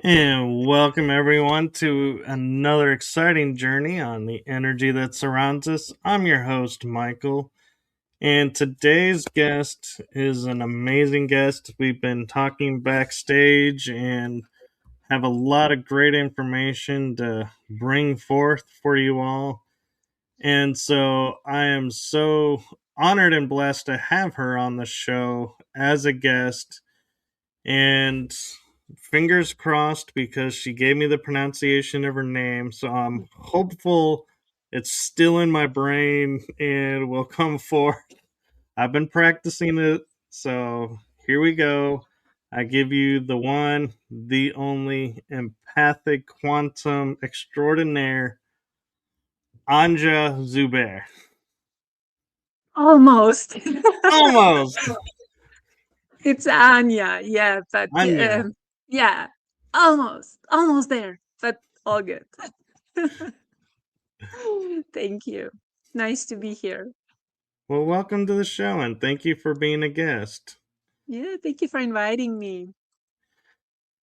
And welcome everyone to another exciting journey on the energy that surrounds us. I'm your host, Michael, and today's guest is an amazing guest. We've been talking backstage and have a lot of great information to bring forth for you all. And so I am so honored and blessed to have her on the show as a guest. And fingers crossed because she gave me the pronunciation of her name. So I'm hopeful it's still in my brain and will come forth. I've been practicing it. So here we go. I give you the one, the only empathic quantum extraordinaire, Anja Zubair. Almost. Almost. It's Anya, yeah, but Anja. yeah, almost there, but all good. Thank you. Nice to be here. Well, welcome to the show and thank you for being a guest. Yeah, thank you for inviting me.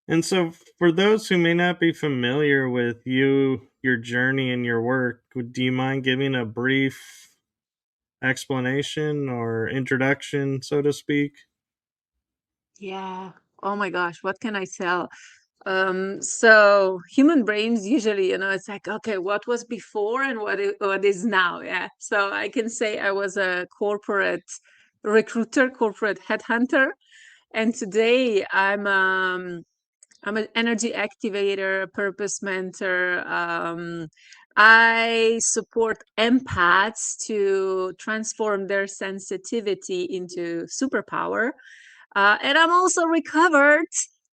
And so, for those who may not be familiar with you, your journey, and your work, do you mind giving a brief explanation or introduction, so to speak? Yeah. Oh my gosh, what can I tell? So human brains usually, it's like, okay, what was before and what is now? Yeah. So I can say I was a corporate recruiter, corporate headhunter, and today I'm an energy activator, a purpose mentor. I support empaths to transform their sensitivity into superpower. And I'm also recovered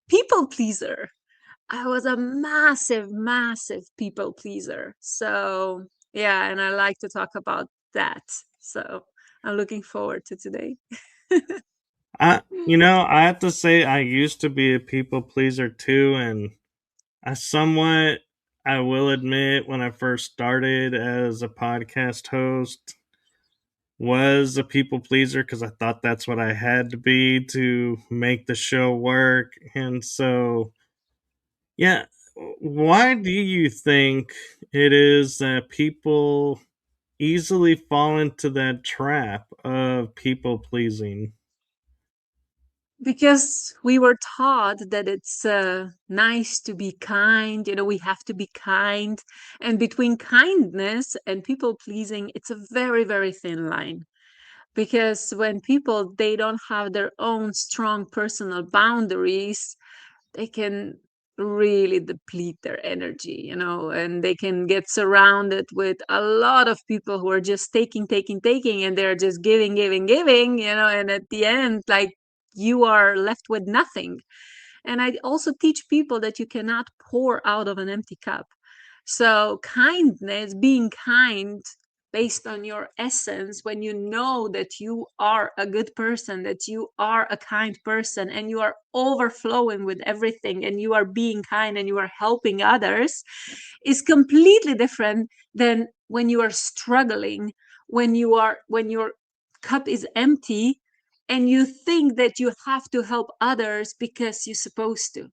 people pleaser. I was a massive people pleaser. So, yeah, and I like to talk about that. So, I'm looking forward to today. I have to say, I used to be a people pleaser too, and I somewhat, I will admit, when I first started as a podcast host, was a people pleaser because I thought that's what I had to be to make the show work. And so, yeah, why do you think it is that people easily fall into that trap of people pleasing? Because we were taught that it's nice to be kind, we have to be kind. And between kindness and people pleasing, it's a very, very thin line. Because when people they don't have their own strong personal boundaries, they can really deplete their energy, and they can get surrounded with a lot of people who are just taking, and they're just giving, and at the end, like, you are left with nothing. And I also teach people that you cannot pour out of an empty cup. So, kindness, being kind based on your essence, when you know that you are a good person, that you are a kind person, and you are overflowing with everything, and you are being kind and you are helping others, is completely different than when you are struggling, when your cup is empty and you think that you have to help others because you're supposed to,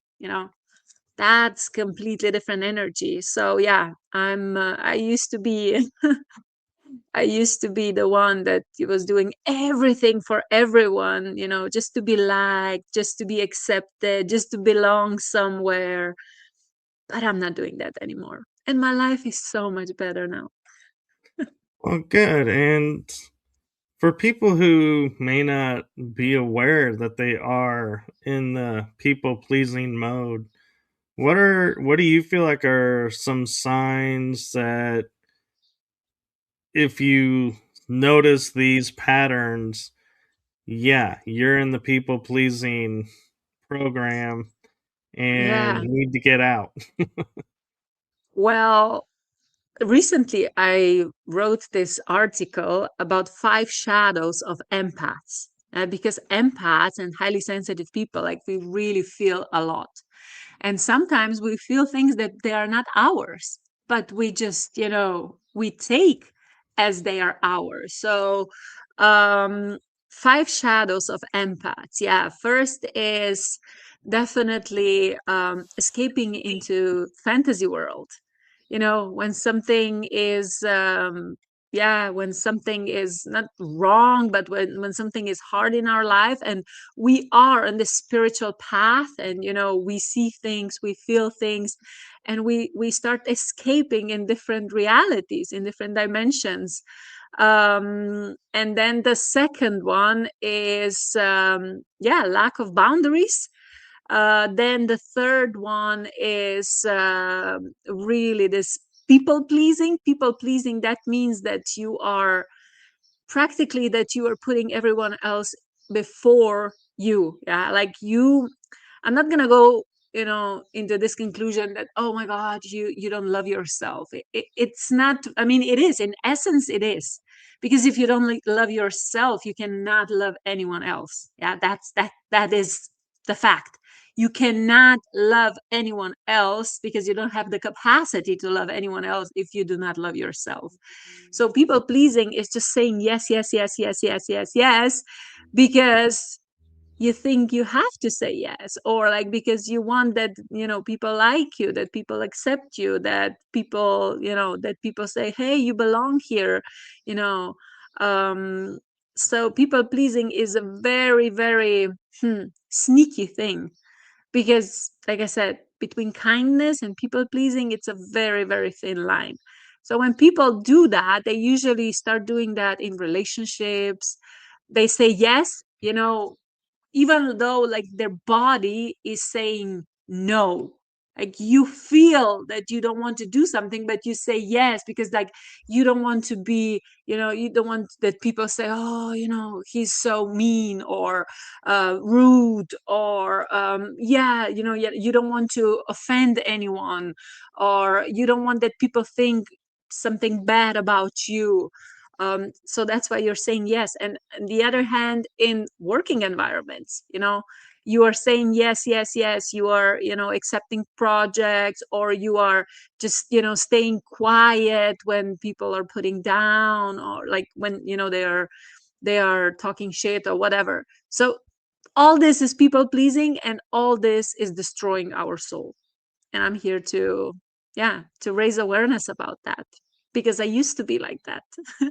that's completely different energy. So yeah, I used to be I used to be the one that was doing everything for everyone, just to be liked, just to be accepted, just to belong somewhere. But I'm not doing that anymore, and my life is so much better now. Well, good. And for people who may not be aware that they are in the people pleasing mode, what do you feel like are some signs that if you notice these patterns, yeah, you're in the people pleasing program and Yeah. need to get out? Well, recently I wrote this article about 5 shadows of empaths. Because empaths and highly sensitive people, like, we really feel a lot. And sometimes we feel things that they are not ours, but we just, we take as they are ours. So, um, 5 shadows of empaths. Yeah. First is definitely escaping into fantasy world. When something is yeah, when something is not wrong, but when something is hard in our life, and we are on the spiritual path, and we see things, we feel things, and we start escaping in different realities, in different dimensions. And then the second one is yeah, lack of boundaries. Then the third one is really this people pleasing. People pleasing, that means that you are practically, that you are putting everyone else before you. Yeah, like you, I'm not gonna go into this conclusion that, oh my god, you don't love yourself. It's not, I mean, it is, in essence it is, because if you don't love yourself, you cannot love anyone else. Yeah, that is the fact. You cannot love anyone else because you don't have the capacity to love anyone else if you do not love yourself. So people pleasing is just saying yes, yes, yes, yes, yes, yes, yes, because you think you have to say yes, or like because you want that people like you, that people accept you, that people say, hey, you belong here. you know um so people pleasing is a very, very sneaky thing, because like I said, between kindness and people pleasing, it's a very, very thin line. So when people do that, they usually start doing that in relationships. They say yes, even though like their body is saying no. Like you feel that you don't want to do something, but you say yes because like you don't want to be, you don't want that people say, oh, he's so mean, or rude, or yeah, yeah, you don't want to offend anyone, or you don't want that people think something bad about you. So that's why you're saying yes. And on the other hand, in working environments, you are saying yes, yes, yes. You are, accepting projects, or you are just, staying quiet when people are putting down, or like when, they are talking shit or whatever. So all this is people pleasing, and all this is destroying our soul. And I'm here to, yeah, to raise awareness about that, because I used to be like that. And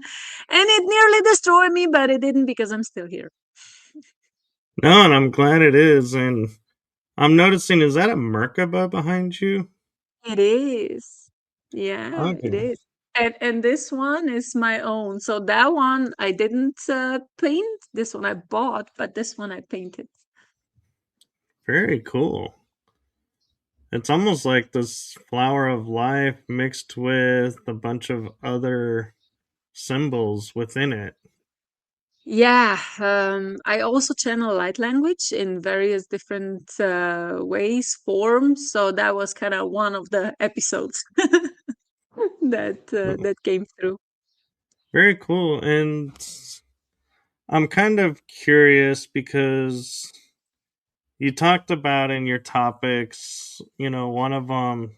it nearly destroyed me, but it didn't, because I'm still here. No, and I'm glad it is. And I'm noticing, is that a Merkaba behind you? It is. Yeah, it Okay, is. And this one is my own. So that one I didn't paint. This one I bought, but this one I painted. very cool. It's almost like this flower of life mixed with a bunch of other symbols within it. Yeah, I also channel light language in various different ways, forms. So that was kind of one of the episodes that came through. Very cool. And I'm kind of curious because you talked about in your topics, one of them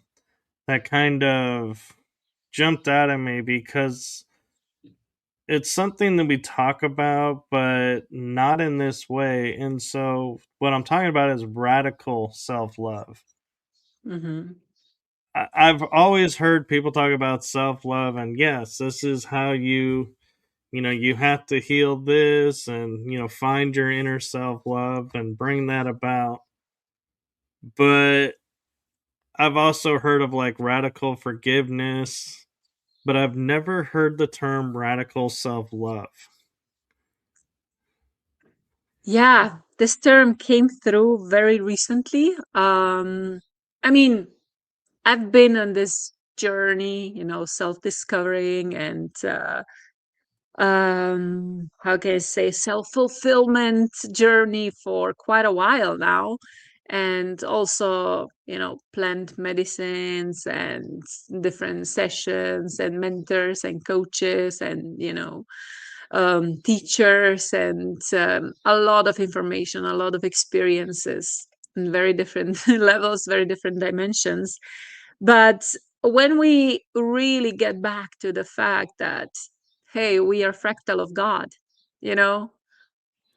that kind of jumped out at me because it's something that we talk about, but not in this way. And so, what I'm talking about is radical self love. Hmm. I've always heard people talk about self love, and yes, this is how you have to heal this and, find your inner self love and bring that about. But I've also heard of like radical forgiveness, but I've never heard the term radical self love. Yeah, this term came through very recently. I mean, I've been on this journey, self-discovering, and how can I say, self-fulfillment journey for quite a while now. And also, plant medicines and different sessions and mentors and coaches and teachers, and a lot of information, a lot of experiences in very different levels, very different dimensions. But when we really get back to the fact that, hey, we are fractal of God, you know,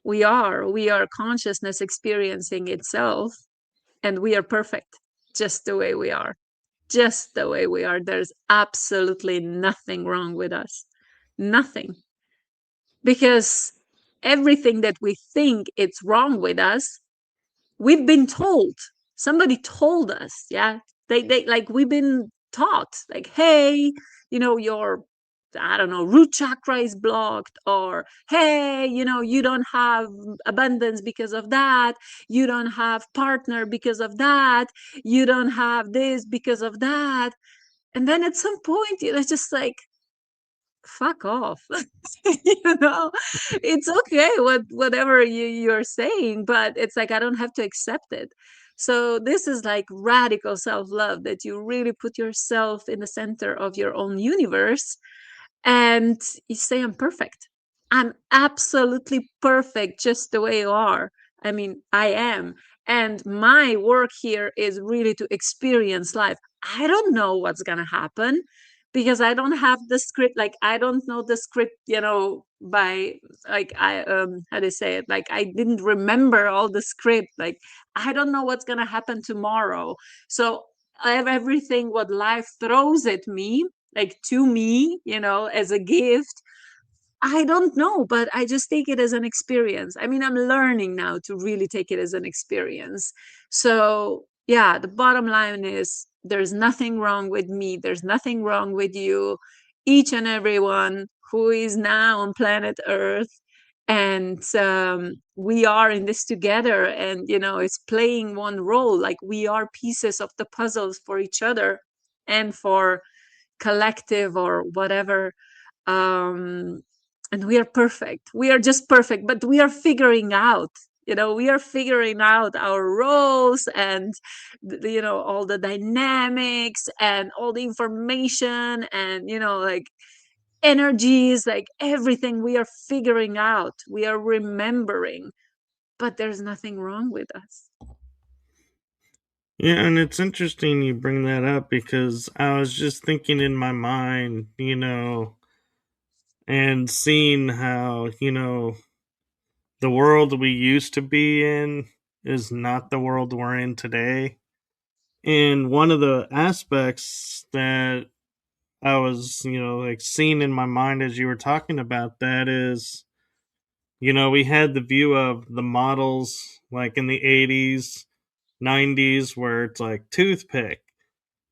we are consciousness experiencing itself. and we are perfect just the way we are. Just the way we are. There's absolutely nothing wrong with us. Nothing. Because everything that we think it's wrong with us, we've been told. Somebody told us. Yeah. They like, we've been taught, like, hey, your, I don't know, root chakra is blocked, or hey, you don't have abundance because of that, you don't have partner because of that, you don't have this because of that. And then at some point, it's just like, fuck off. you know it's okay, whatever you're saying, but it's like, I don't have to accept it. So this is like radical self-love, that you really put yourself in the center of your own universe, and you say, I'm perfect. I'm absolutely perfect just the way you are. I mean, I am. And my work here is really to experience life. I don't know what's going to happen, because I don't have the script. Like, I don't know the script, by, like, how do you say it? Like, I didn't remember all the script. Like, I don't know what's going to happen tomorrow. So I have everything what life throws at me, like, to me, as a gift. I don't know, but I just take it as an experience. I mean, I'm learning now to really take it as an experience. So, yeah, the bottom line is, there's nothing wrong with me. There's nothing wrong with you. Each and everyone who is now on planet Earth. And we are in this together, and, it's playing one role. Like, we are pieces of the puzzles for each other and for collective or whatever. um and we are perfect. We are just perfect, but we are figuring out, we are figuring out our roles, and all the dynamics and all the information, and like, energies, like, everything we are figuring out, we are remembering. But there's nothing wrong with us. Yeah, and it's interesting you bring that up because I was just thinking in my mind, and seeing how, the world we used to be in is not the world we're in today. And one of the aspects that I was, like seeing in my mind as you were talking about that is, we had the view of the models like in the 80s, 90s, where it's like toothpick.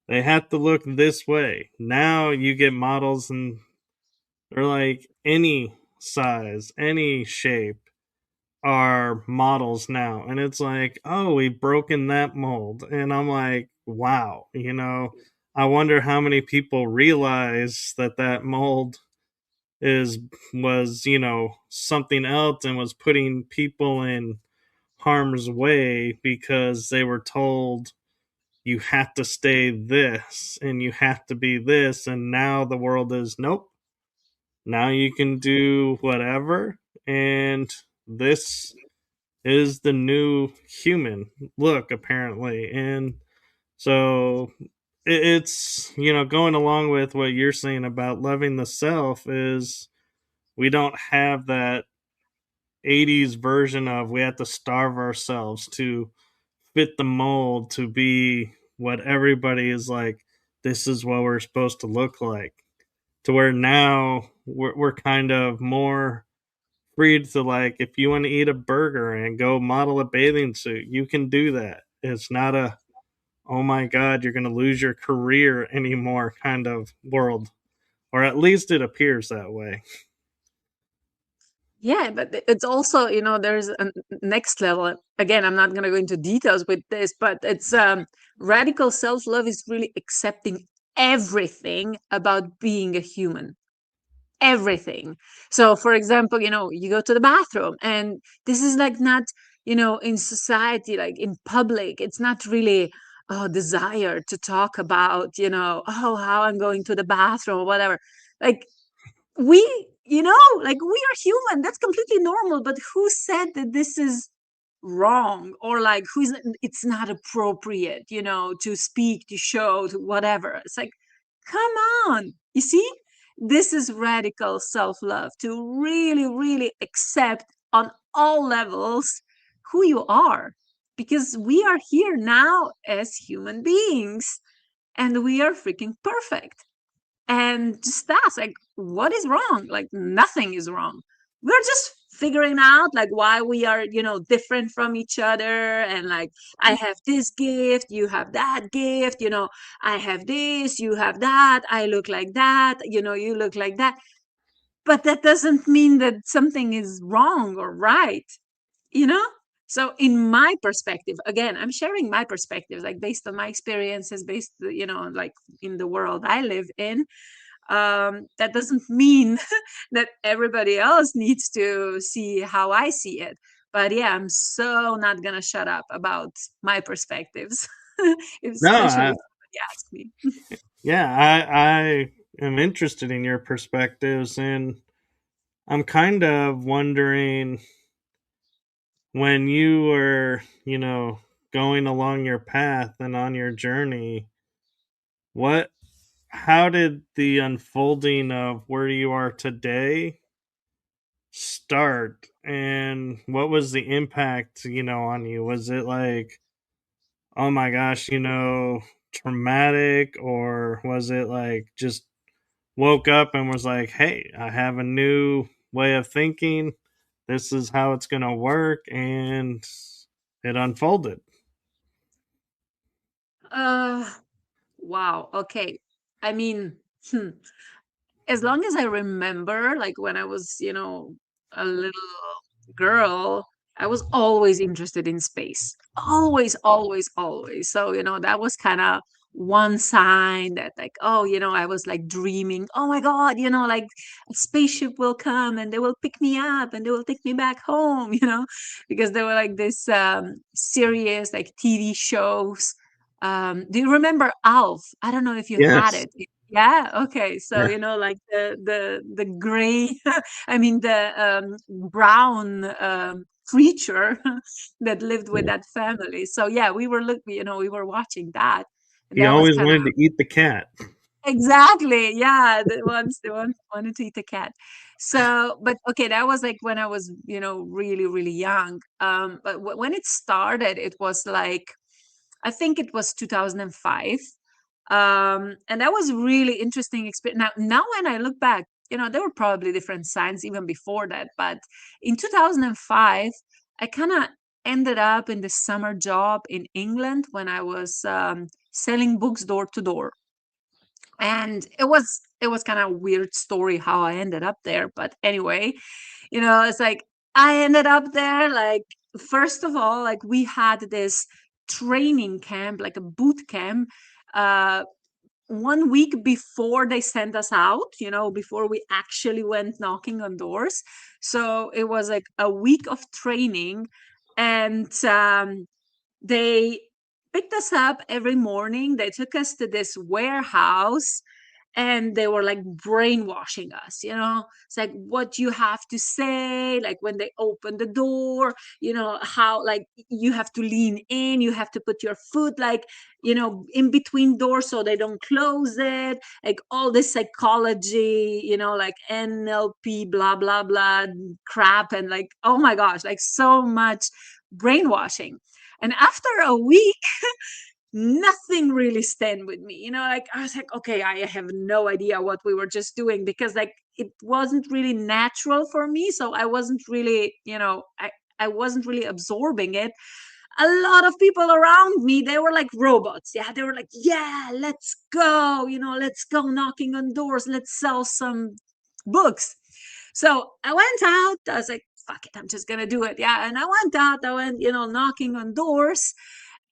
They have to look this way. Now you get models and they're like any size, any shape are models now. And it's like, oh, we've broken that mold. And I'm like, wow, I wonder how many people realize that that mold is was something else and was putting people in harm's way because they were told you have to stay this and you have to be this, and now the world is nope, now you can do whatever, and this is the new human look apparently. And so it's going along with what you're saying about loving the self is we don't have that 80s version of we have to starve ourselves to fit the mold to be what everybody is like, this is what we're supposed to look like, to where now we're kind of more free to, like, if you want to eat a burger and go model a bathing suit, you can do that. It's not a, oh my god, you're going to lose your career anymore kind of world, or at least it appears that way. Yeah, but it's also, there's a next level. Again, I'm not going to go into details with this, but it's radical self-love is really accepting everything about being a human. Everything. So, for example, you go to the bathroom, and this is like not, in society, like in public, it's not really desire to talk about, oh, how I'm going to the bathroom or whatever. Like, we like, we are human, that's completely normal, but who said that this is wrong, or like, who's, it's not appropriate, to speak, to show, to whatever. It's like, come on, you see, this is radical self-love, to really really accept on all levels who you are, because we are here now as human beings and we are freaking perfect. And just ask, like, what is wrong? Like, nothing is wrong. We're just figuring out like why we are, different from each other. And like, I have this gift, you have that gift, I have this, you have that, I look like that, you look like that. But that doesn't mean that something is wrong or right, you know? So in my perspective, again, I'm sharing my perspectives, like based on my experiences, based, like in the world I live in. That doesn't mean that everybody else needs to see how I see it. But yeah, I'm so not gonna shut up about my perspectives, No, especially if somebody asks me. yeah, I am interested in your perspectives, and I'm kind of wondering when you were, going along your path and on your journey, what, how did the unfolding of where you are today start, and what was the impact, on you? Was it like, oh my gosh, traumatic, or was it like just woke up and was like, hey, I have a new way of thinking. This is how it's going to work. And it unfolded. Uh, wow. Okay. I mean, as long as I remember, like when I was, a little girl, I was always interested in space. Always, always, always. So, that was kind of one sign that, like, oh, I was like dreaming, oh my God, like a spaceship will come and they will pick me up and they will take me back home, because there were like this serious, like TV shows. Do you remember Alf? I don't know if you had Yes. it. Yeah. Okay. So, Yeah. like the gray, I mean the brown creature that lived with that family. So yeah, we were watching that, and He that was always kind of wanted to eat the cat. exactly, yeah. The ones wanted to eat the cat. So, but okay, that was like when I was, really, really young. But when it started, it was like I think it was 2005. And that was really interesting experience. Now when I look back, there were probably different signs even before that, but in 2005 I kind of ended up in this summer job in England when I was selling books door to door. And it was kind of weird story how I ended up there, but anyway, it's like I ended up there, like, first of all, like we had this training camp, like a boot camp, uh 1 week before they sent us out, before we actually went knocking on doors. So it was like a week of training. And they picked us up every morning. They took us to this warehouse and they were like brainwashing us. It's like what you have to say, like when they open the door, how like you have to lean in, you have to put your foot like, in between doors so they don't close it, like all this psychology, like NLP, blah blah blah crap. And like, oh my gosh, like so much brainwashing. And after a week, nothing really stand with me. Like I was like, okay, I have no idea what we were just doing, because like it wasn't really natural for me. So I wasn't really, I wasn't really absorbing it. A lot of people around me, they were like robots. Yeah, they were like, yeah, let's go, let's go knocking on doors, let's sell some books. So I went out, I was like, fuck it, I'm just gonna do it. Yeah. And I went out, I went, knocking on doors.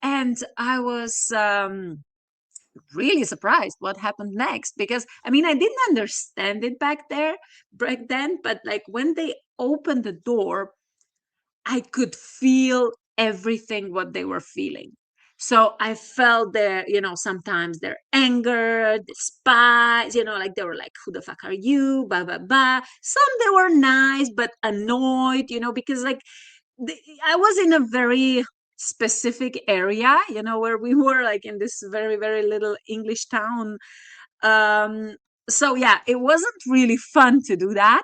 And I was really surprised what happened next, because I mean I didn't understand it back then, but like when they opened the door, I could feel everything what they were feeling. So I felt their, sometimes their anger, despise, like they were like, who the fuck are you? Blah, blah, blah. Some they were nice, but annoyed, because like I was in a very specific area, where we were like in this very, very little English town. Um, so yeah, it wasn't really fun to do that.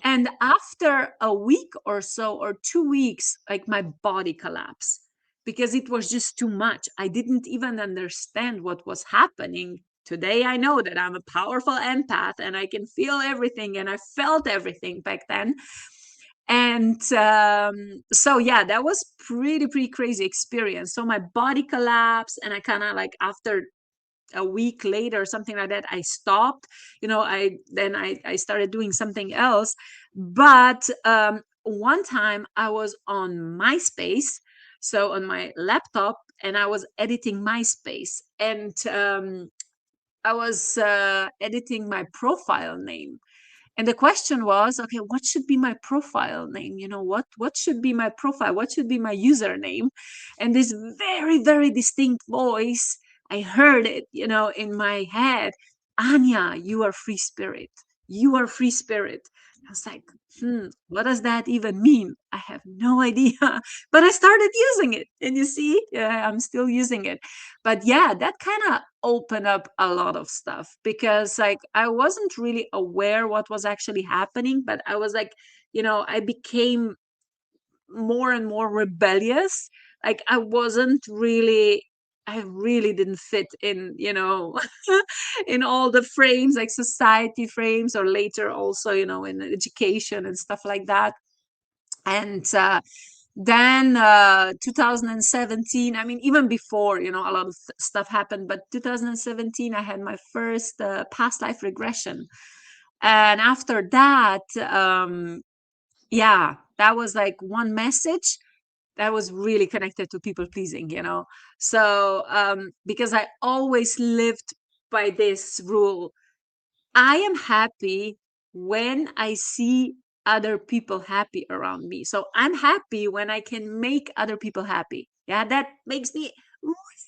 And after a week or so, or 2 weeks, like my body collapsed. because it was just too much. I didn't even understand what was happening. Today I know that I'm a powerful empath and I can feel everything, and I felt everything back then. And so yeah, that was pretty crazy experience. So my body collapsed, and I kind of like, after a week later, something like that, I stopped. I started doing something else. But one time I was on MySpace, so on my laptop, and I was editing MySpace, and I was editing my profile name. And the question was, okay, what should be my profile name? What should be my profile? What should be my username? And this very distinct voice, I heard it, in my head. Anya, you are free spirit. You are free spirit. I was like, what does that even mean? I have no idea. But I started using it. And you see, yeah, I'm still using it. But yeah, that kind of opened up a lot of stuff, because like I wasn't really aware what was actually happening, but I was like, I became more and more rebellious. Like I really didn't fit in, in all the frames, like society frames, or later also, in education and stuff like that. And then 2017, I mean, even before, a lot of stuff happened, but 2017 I had my first past life regression. And after that, yeah, that was like one message that was really connected to people pleasing, so because I always lived by this rule: I am happy when I see other people happy around me. So I'm happy when I can make other people happy. Yeah, that makes me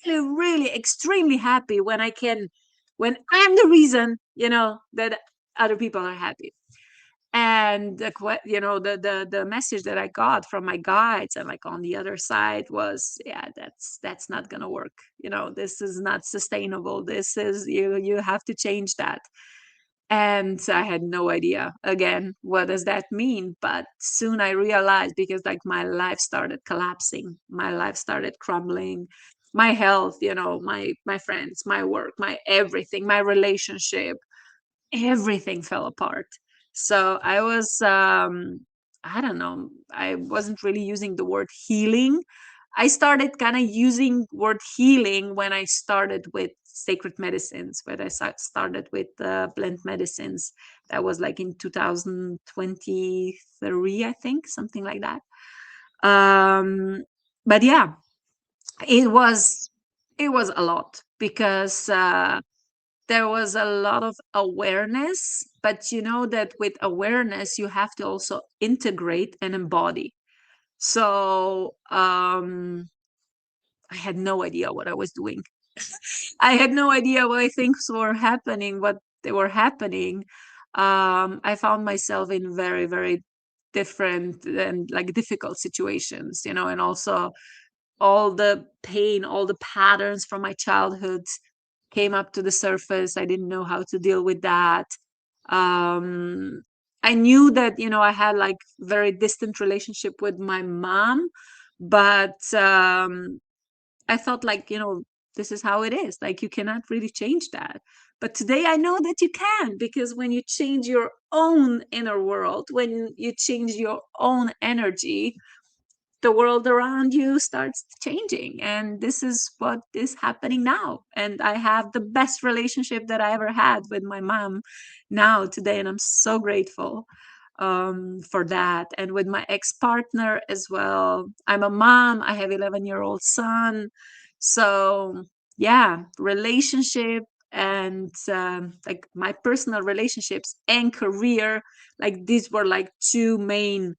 really extremely happy when when I'm the reason, that other people are happy. And the message that I got from my guides, and like on the other side, was, yeah, that's not gonna work. This is not sustainable. This is, you have to change that. And I had no idea, again, what does that mean. But soon I realized, because like my life started collapsing, my life started crumbling, my health, my friends, my work, my everything, my relationship, everything fell apart. So I was, I don't know, I wasn't really using the word healing. I started kind of using word healing when I started with sacred medicines, when I started with plant medicines. That was like in 2023, I think, something like that. But yeah, it was it was a lot, because there was a lot of awareness. But you know that with awareness you have to also integrate and embody. So I had no idea what I was doing. I had no idea why things were happening, what they were happening. I found myself in very different and like difficult situations, and also all the pain, all the patterns from my childhood came up to the surface. I didn't know how to deal with that. Um, I knew that, I had like very distant relationship with my mom, but I thought like, this is how it is. Like you cannot really change that. But today I know that you can, because when you change your own inner world, when you change your own energy, the world around you starts changing. And this is what is happening now. And I have the best relationship that I ever had with my mom now today, and I'm so grateful for that. And with my ex-partner as well, I'm a mom, I have 11-year-old son. So yeah, relationship and like my personal relationships and career, like these were like two main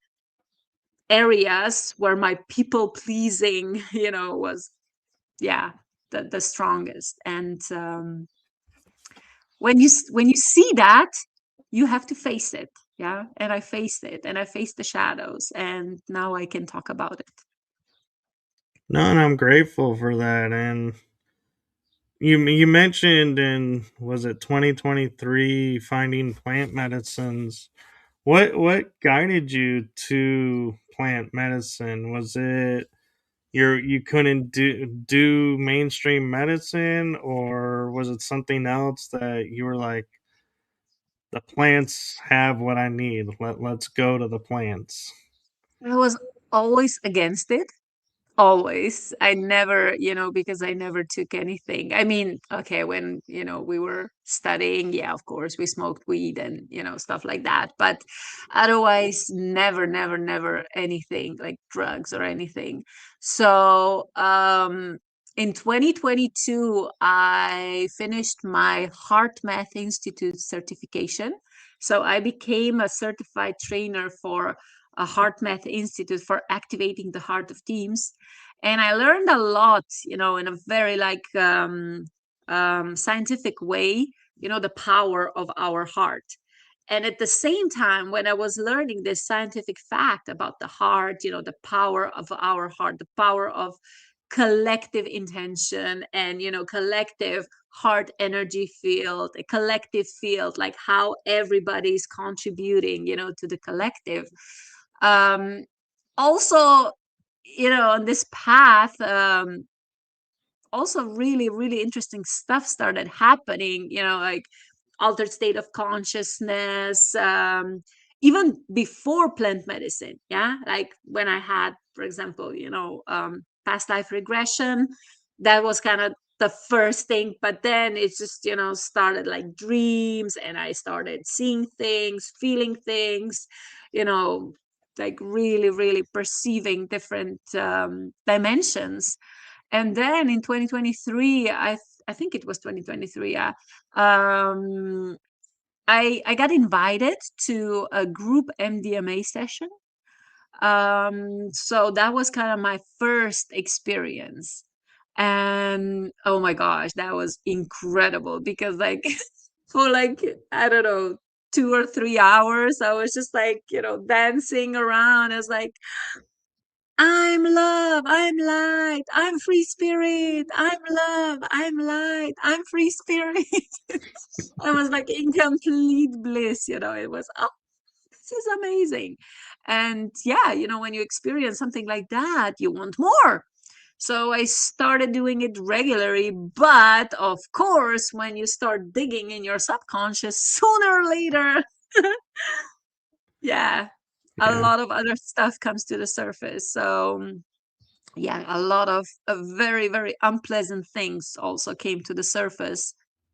areas where my people pleasing, was, yeah, the strongest. And when you see that, you have to face it. Yeah, and I faced it, and I faced the shadows, and now I can talk about it. No, and I'm grateful for that. And you mentioned in, was it 2023, finding plant medicines. What guided you to plant medicine? Was it you couldn't do mainstream medicine, or was it something else that you were like, the plants have what I need. Let's go to the plants. I was always against it. Always. I never, because I never took anything. I mean, okay, when, we were studying, yeah, of course, we smoked weed and, stuff like that. But otherwise, never, never, never anything like drugs or anything. So, in 2022, I finished my Heart Math Institute certification. So I became a certified trainer for a Heart Math Institute for activating the heart of teams. And I learned a lot, in a very scientific way, the power of our heart. And at the same time, when I was learning this scientific fact about the heart, the power of our heart, the power of collective intention and, collective heart energy field, a collective field, like how everybody's contributing, to the collective. Um, Also, on this path, also really, really interesting stuff started happening, like altered state of consciousness, even before plant medicine. Yeah. Like when I had, for example, past life regression, that was kind of the first thing. But then it just, started like dreams, and I started seeing things, feeling things, you know, like really, really perceiving different dimensions. And then in 2023, I think it was 2023, yeah, I got invited to a group MDMA session. So that was kind of my first experience. And oh my gosh, that was incredible because like for like, I don't know, 2 or 3 hours, I was just like, dancing around. I was like, I'm love, I'm light, I'm free spirit, I'm love, I'm light, I'm free spirit. I was like in complete bliss, it was, oh, this is amazing. And yeah, when you experience something like that, you want more. So I started doing it regularly. But of course, when you start digging in your subconscious, sooner or later, yeah, a Yeah. lot of other stuff comes to the surface. So yeah, a lot of very, very unpleasant things also came to the surface.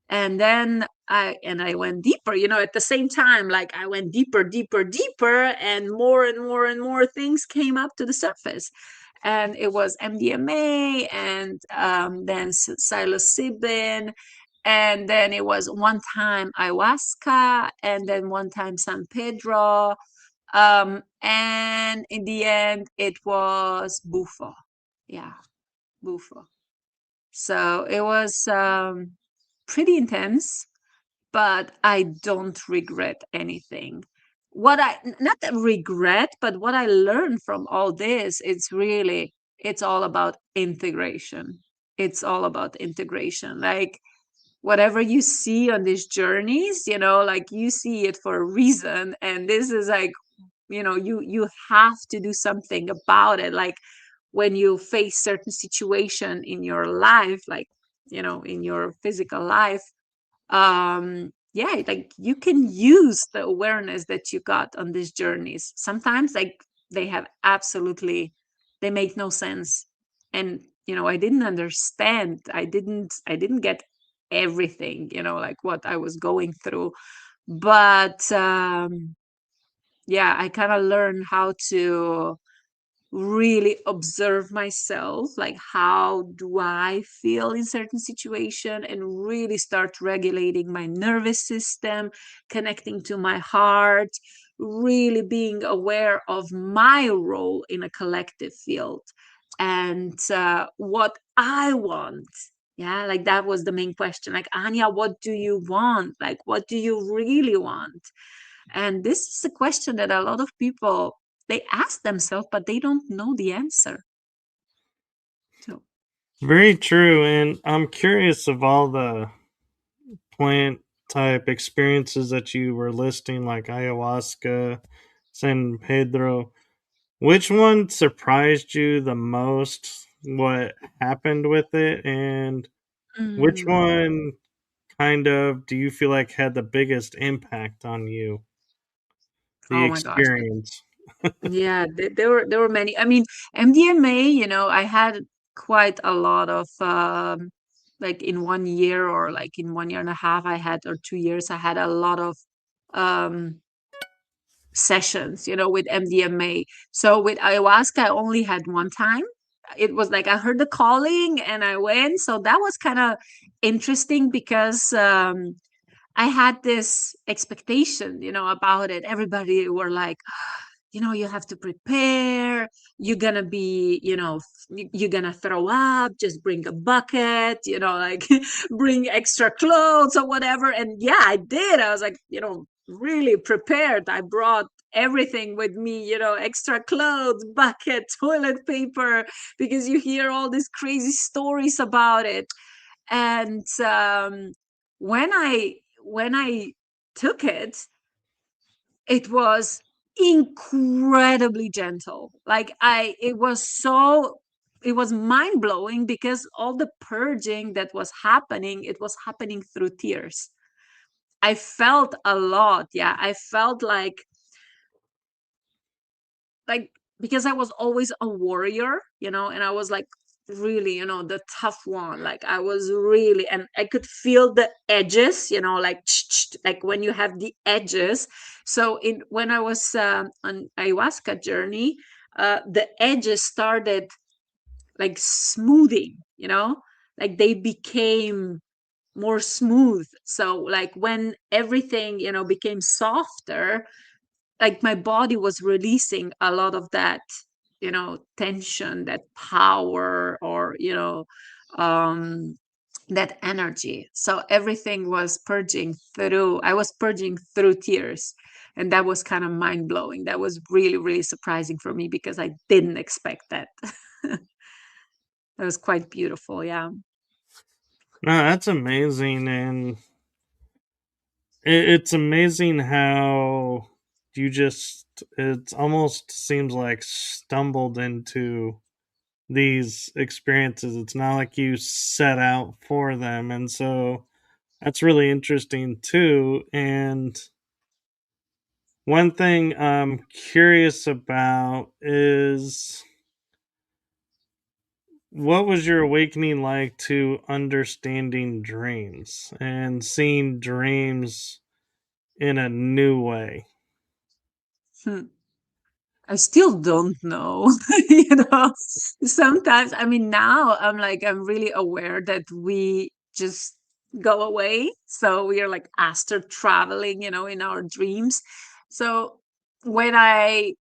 And then I went deeper, at the same time, like I went deeper, deeper, deeper, and more and more and more things came up to the surface. And it was MDMA, and then psilocybin, and then it was one time ayahuasca, and then one time San Pedro, and in the end it was bufo. Yeah, bufo. So it was pretty intense, but I don't regret anything. Not that regret, but what I learned from all this, it's all about integration. It's all about integration. Like whatever you see on these journeys, like you see it for a reason. And this is like, you have to do something about it. Like when you face certain situation in your life, like, in your physical life, yeah, like you can use the awareness that you got on these journeys. Sometimes like they make no sense. And I didn't understand. I didn't get everything, like what I was going through. But yeah, I kind of learned how to really observe myself, like how do I feel in certain situation, and really start regulating my nervous system, connecting to my heart, really being aware of my role in a collective field, and what I want. Yeah, like that was the main question. Like, Anya, what do you want? Like, what do you really want? And this is a question that a lot of people, they ask themselves, but they don't know the answer. So Very true. And I'm curious, of all the plant type experiences that you were listing, like ayahuasca, San Pedro, which one surprised you the most? what happened with it, and which Mm. one kind of do you feel like had the biggest impact on you, the Oh my gosh. experience? Yeah, there were many. I mean, MDMA, I had quite a lot of like in 1 year, or like in 1 year and a half, I had, or 2 years, I had a lot of um sessions, with MDMA. So with ayahuasca, I only had one time. It was like I heard the calling and I went. So that was kind of interesting because I had this expectation, about it. Everybody were like, you have to prepare. You're gonna be, you're gonna throw up. Just bring a bucket, like bring extra clothes or whatever. And yeah, I did. I was like, really prepared. I brought everything with me, extra clothes, bucket, toilet paper, because you hear all these crazy stories about it. And when I took it, it was incredibly gentle. Like it was mind blowing because all the purging that was happening, it was happening through tears. I felt a lot. Yeah, I felt like because I was always a warrior, and I was like really, the tough one. Like I was really, and I could feel the edges, like like when you have the edges. So in when I was on ayahuasca journey, the edges started like smoothing, like they became more smooth. So like when everything, became softer, like my body was releasing a lot of that, tension, that power, or um that energy. So everything was purging through, I was purging through tears. And that was kind of mind blowing. That was really, really surprising for me because I didn't expect that. That was quite beautiful. Yeah. No, that's amazing, and it's amazing how you just it almost seems like stumbled into these experiences. It's not like you set out for them, and so that's really interesting too. And one thing I'm curious about is what was your awakening like to understanding dreams and seeing dreams in a new way? Hmm. I still don't know. you know, Sometimes, I mean, now I'm really aware that we just go away. So we are like astral traveling, in our dreams. So when I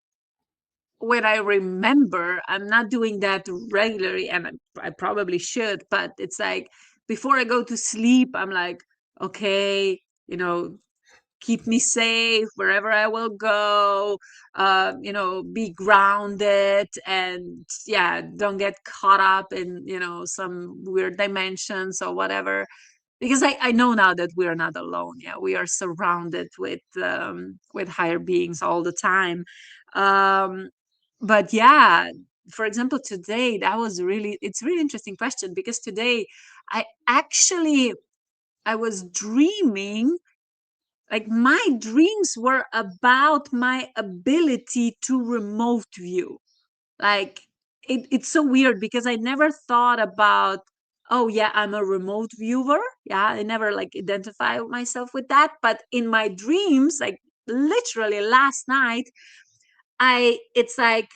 when I remember, I'm not doing that regularly, and I probably should, but it's like before I go to sleep, I'm like, okay, keep me safe wherever I will go. Be grounded, and yeah, don't get caught up in some weird dimensions or whatever. Because I know now that we are not alone. Yeah, we are surrounded with higher beings all the time. Um, but yeah, for example, today it's a really interesting question because today I actually I was dreaming, like my dreams were about my ability to remote view. Like it's so weird because I never thought about, oh yeah, I'm a remote viewer. Yeah, I never like identify myself with that. But in my dreams, like literally last night, it's like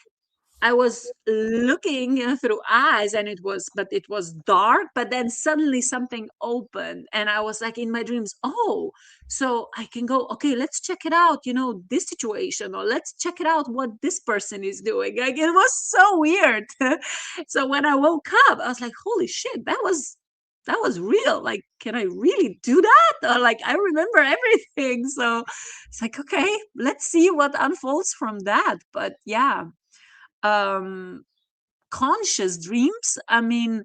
I was looking, through eyes, and it was dark, but then suddenly something opened and I was like in my dreams, oh, so I can go, okay, let's check it out, this situation, or let's check it out what this person is doing. Like it was so weird. So when I woke up, I was like, holy shit, that was real. Like, can I really do that? Or like, I remember everything. So it's like, okay, let's see what unfolds from that. But yeah, um conscious dreams, I mean,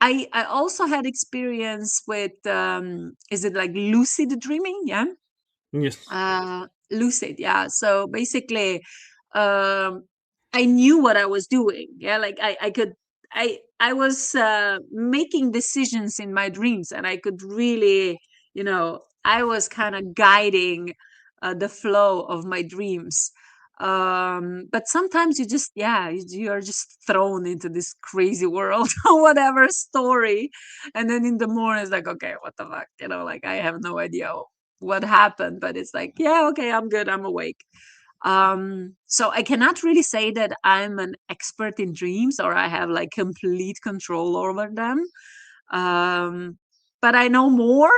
I also had experience with is it like lucid dreaming? Yeah. Yes. Lucid, yeah. So basically, um I knew what I was doing. Yeah, like I could I was making decisions in my dreams, and I could really, I was kind of guiding the flow of my dreams. But sometimes you just, yeah, you are just thrown into this crazy world or whatever story, and then in the morning it's like, okay, what the fuck, like I have no idea what happened, but it's like, yeah, okay, I'm good, I'm awake. So I cannot really say that I'm an expert in dreams or I have like complete control over them. Um, but I know more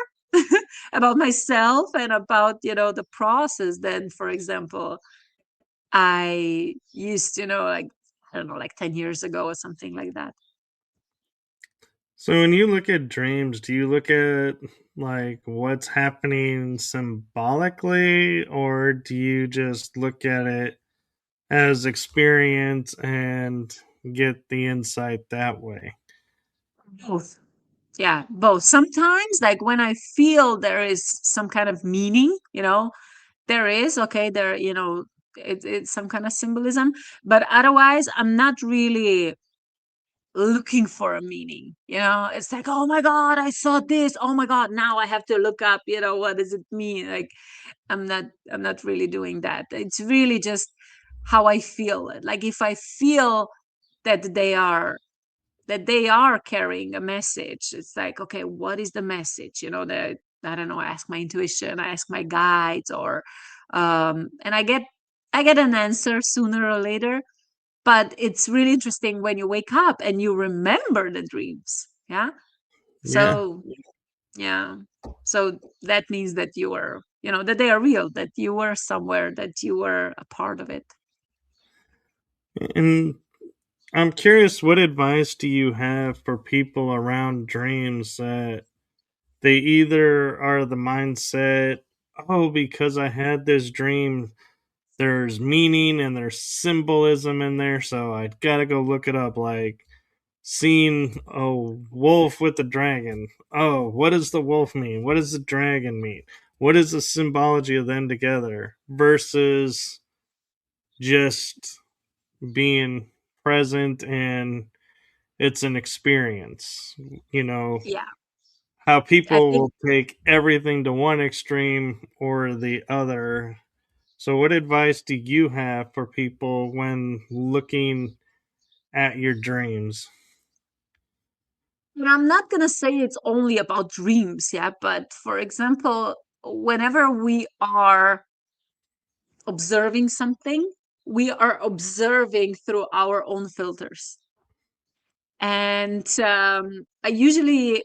about myself and about, the process than, for example, I used to, like, I don't know, like 10 years ago or something like that. So when you look at dreams, do you look at like what's happening symbolically, or do you just look at it as experience and get the insight that way? Both. Yeah, both. Sometimes, like when I feel there is some kind of meaning, there is, okay, there, it's some kind of symbolism, but otherwise, I'm not really looking for a meaning. It's like, oh my God, I saw this. Oh my God, now I have to look up, what does it mean? Like, I'm not really doing that. It's really just how I feel it. Like if I feel that they are carrying a message, it's like, okay, what is the message? That, I don't know, I ask my intuition, I ask my guides, or and I get an answer sooner or later. But it's really interesting when you wake up and you remember the dreams. Yeah. Yeah. So, yeah. So that means that that they are real, that you were somewhere, that you were a part of it. And I'm curious, what advice do you have for people around dreams that they either are the mindset, oh, because I had this dream, there's meaning and there's symbolism in there, so I gotta go look it up. Like seeing a wolf with a dragon. Oh, what does the wolf mean? What does the dragon mean? What is the symbology of them together? Versus just being present and it's an experience. You know, Yeah. how I people think will take everything to one extreme or the other. So, what advice do you have for people when looking at your dreams? But I'm not going to say it's only about dreams, yeah. But for example, whenever we are observing something, we are observing through our own filters. And I usually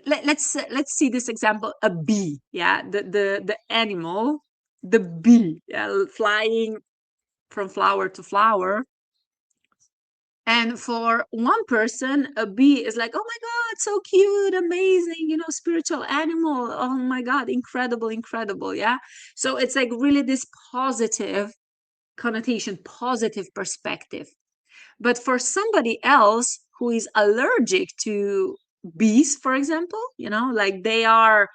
let's see this example: a bee, yeah, the animal, the bee, yeah, flying from flower to flower. And for one person, a bee is like, oh my God, so cute, amazing, spiritual animal. Oh my God, incredible, incredible. Yeah. So it's like really this positive connotation, positive perspective. But for somebody else who is allergic to bees, for example, like they are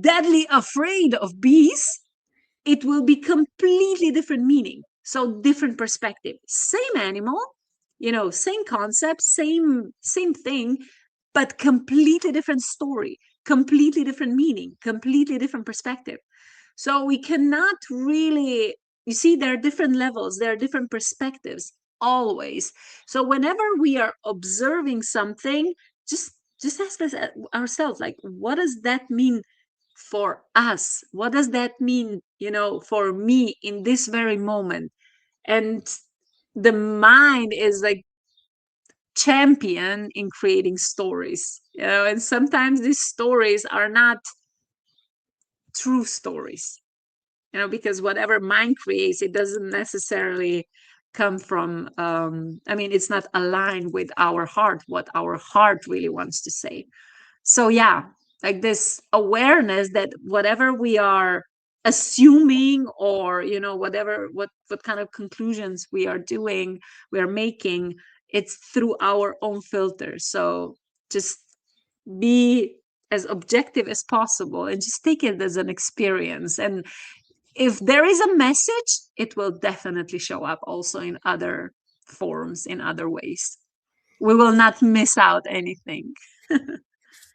deadly afraid of bees, it will be completely different meaning. So different perspective. Same animal, same concept, same thing, but completely different story, completely different meaning, completely different perspective. So we cannot really, you see, there are different levels, there are different perspectives always. So whenever we are observing something, just just ask us ourselves, like, what does that mean for us? What does that mean, for me in this very moment? And the mind is like champion in creating stories, and sometimes these stories are not true stories, because whatever mind creates, it doesn't necessarily come from, I mean, it's not aligned with our heart, what our heart really wants to say. So yeah, like this awareness that whatever we are assuming, or whatever, what kind of conclusions we are making, it's through our own filter. So just be as objective as possible and just take it as an experience. And if there is a message, it will definitely show up also in other forms, in other ways. We will not miss out anything.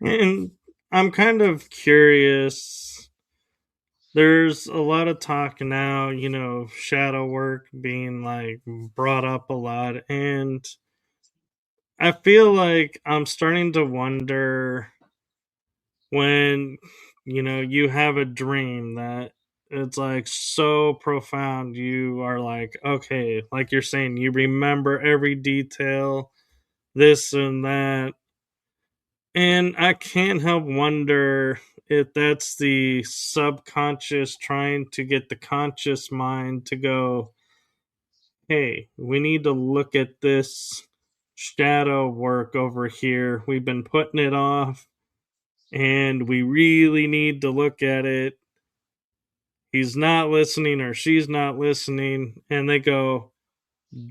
And I'm kind of curious. There's a lot of talk now, shadow work being like brought up a lot. And I feel like I'm starting to wonder when, you have a dream that it's like so profound. You are like, okay, like you're saying, you remember every detail, this and that. And I can't help wonder if that's the subconscious trying to get the conscious mind to go, hey, we need to look at this shadow work over here. We've been putting it off and we really need to look at it. He's not listening or she's not listening. And they go,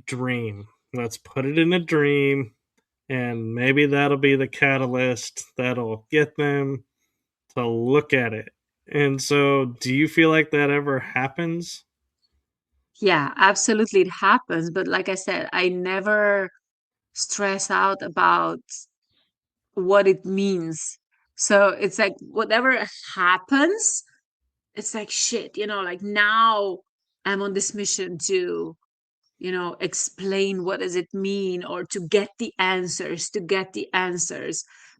dream. Let's put it in a dream. And maybe that'll be the catalyst that'll get them to look at it. And so, do you feel like that ever happens? Yeah, absolutely. It happens. But like I said, I never stress out about what it means. So it's like whatever happens, it's like shit, like now I'm on this mission to, explain what does it mean, or to get the answers.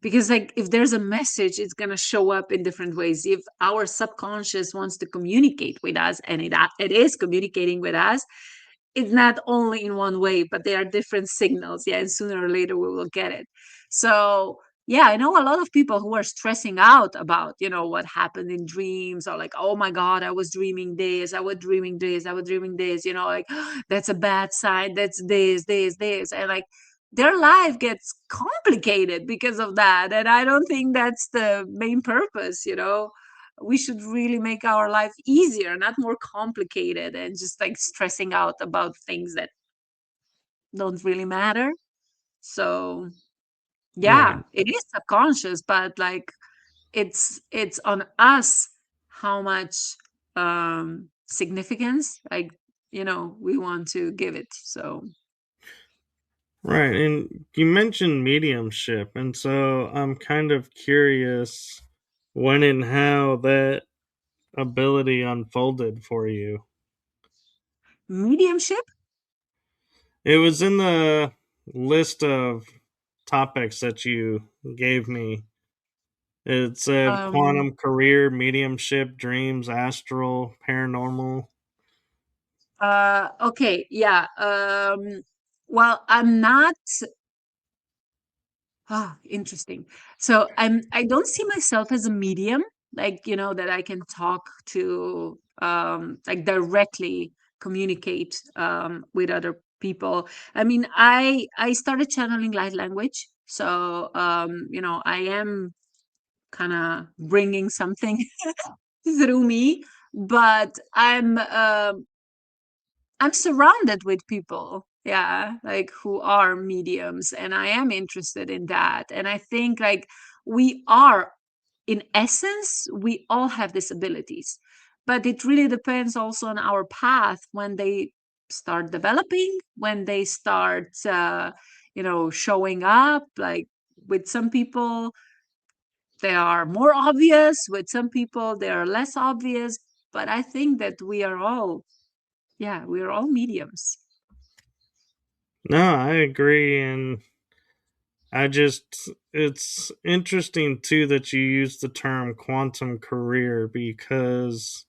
Because like if there's a message, it's going to show up in different ways. If our subconscious wants to communicate with us, and it is communicating with us, it's not only in one way, but there are different signals. Yeah, and sooner or later we will get it. So yeah, I know a lot of people who are stressing out about, what happened in dreams, or like, oh my God, I was dreaming this, I was dreaming this, I was dreaming this, like that's a bad sign, that's this. And like their life gets complicated because of that. And I don't think that's the main purpose. We should really make our life easier, not more complicated and just like stressing out about things that don't really matter. So yeah, Right. it is subconscious, but like it's on us how much significance, like, we want to give it. So Right. And you mentioned mediumship. And so I'm kind of curious when and how that ability unfolded for you. mediumship. It was in the list of topics that you gave me. It said um quantum career, mediumship, dreams, astral, paranormal. okay, yeah. Well, I'm not. Ah, interesting. So I don't see myself as a medium, like, that I can talk to, like directly communicate with other people. I mean, I started channeling light language. So I am kind of bringing something through me, but I'm surrounded with people, yeah, like who are mediums, and I am interested in that. And I think like we are, in essence, we all have these abilities, but it really depends also on our path when they start developing, when they start, showing up. Like with some people, they are more obvious. With some people, they are less obvious. But I think that we are all, yeah, we are all mediums. No, I agree. And it's interesting too that you use the term quantum career because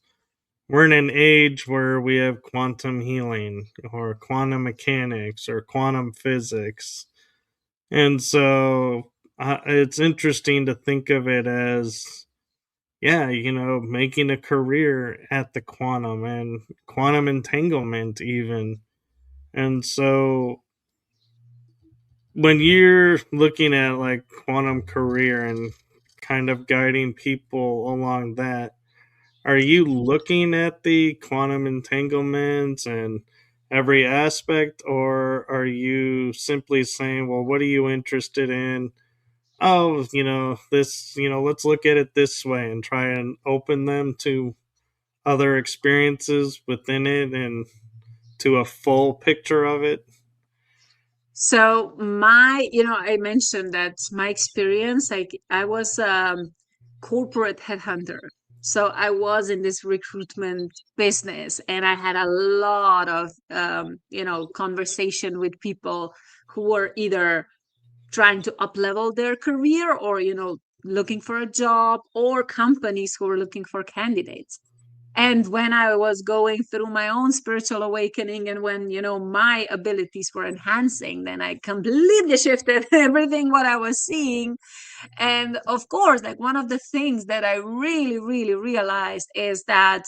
we're in an age where we have quantum healing or quantum mechanics or quantum physics. And so it's interesting to think of it as, yeah, making a career at the quantum and quantum entanglement, even. And so when you're looking at like quantum career and kind of guiding people along that, are you looking at the quantum entanglements and every aspect, or are you simply saying, well, what are you interested in? Oh, this, let's look at it this way and try and open them to other experiences within it and to a full picture of it? So my, I mentioned that my experience, like I was corporate headhunter. So I was in this recruitment business and I had a lot of, conversation with people who were either trying to up level their career or, looking for a job, or companies who were looking for candidates. And when I was going through my own spiritual awakening, and when, my abilities were enhancing, then I completely shifted everything what I was seeing. And of course, like one of the things that I really, really realized is that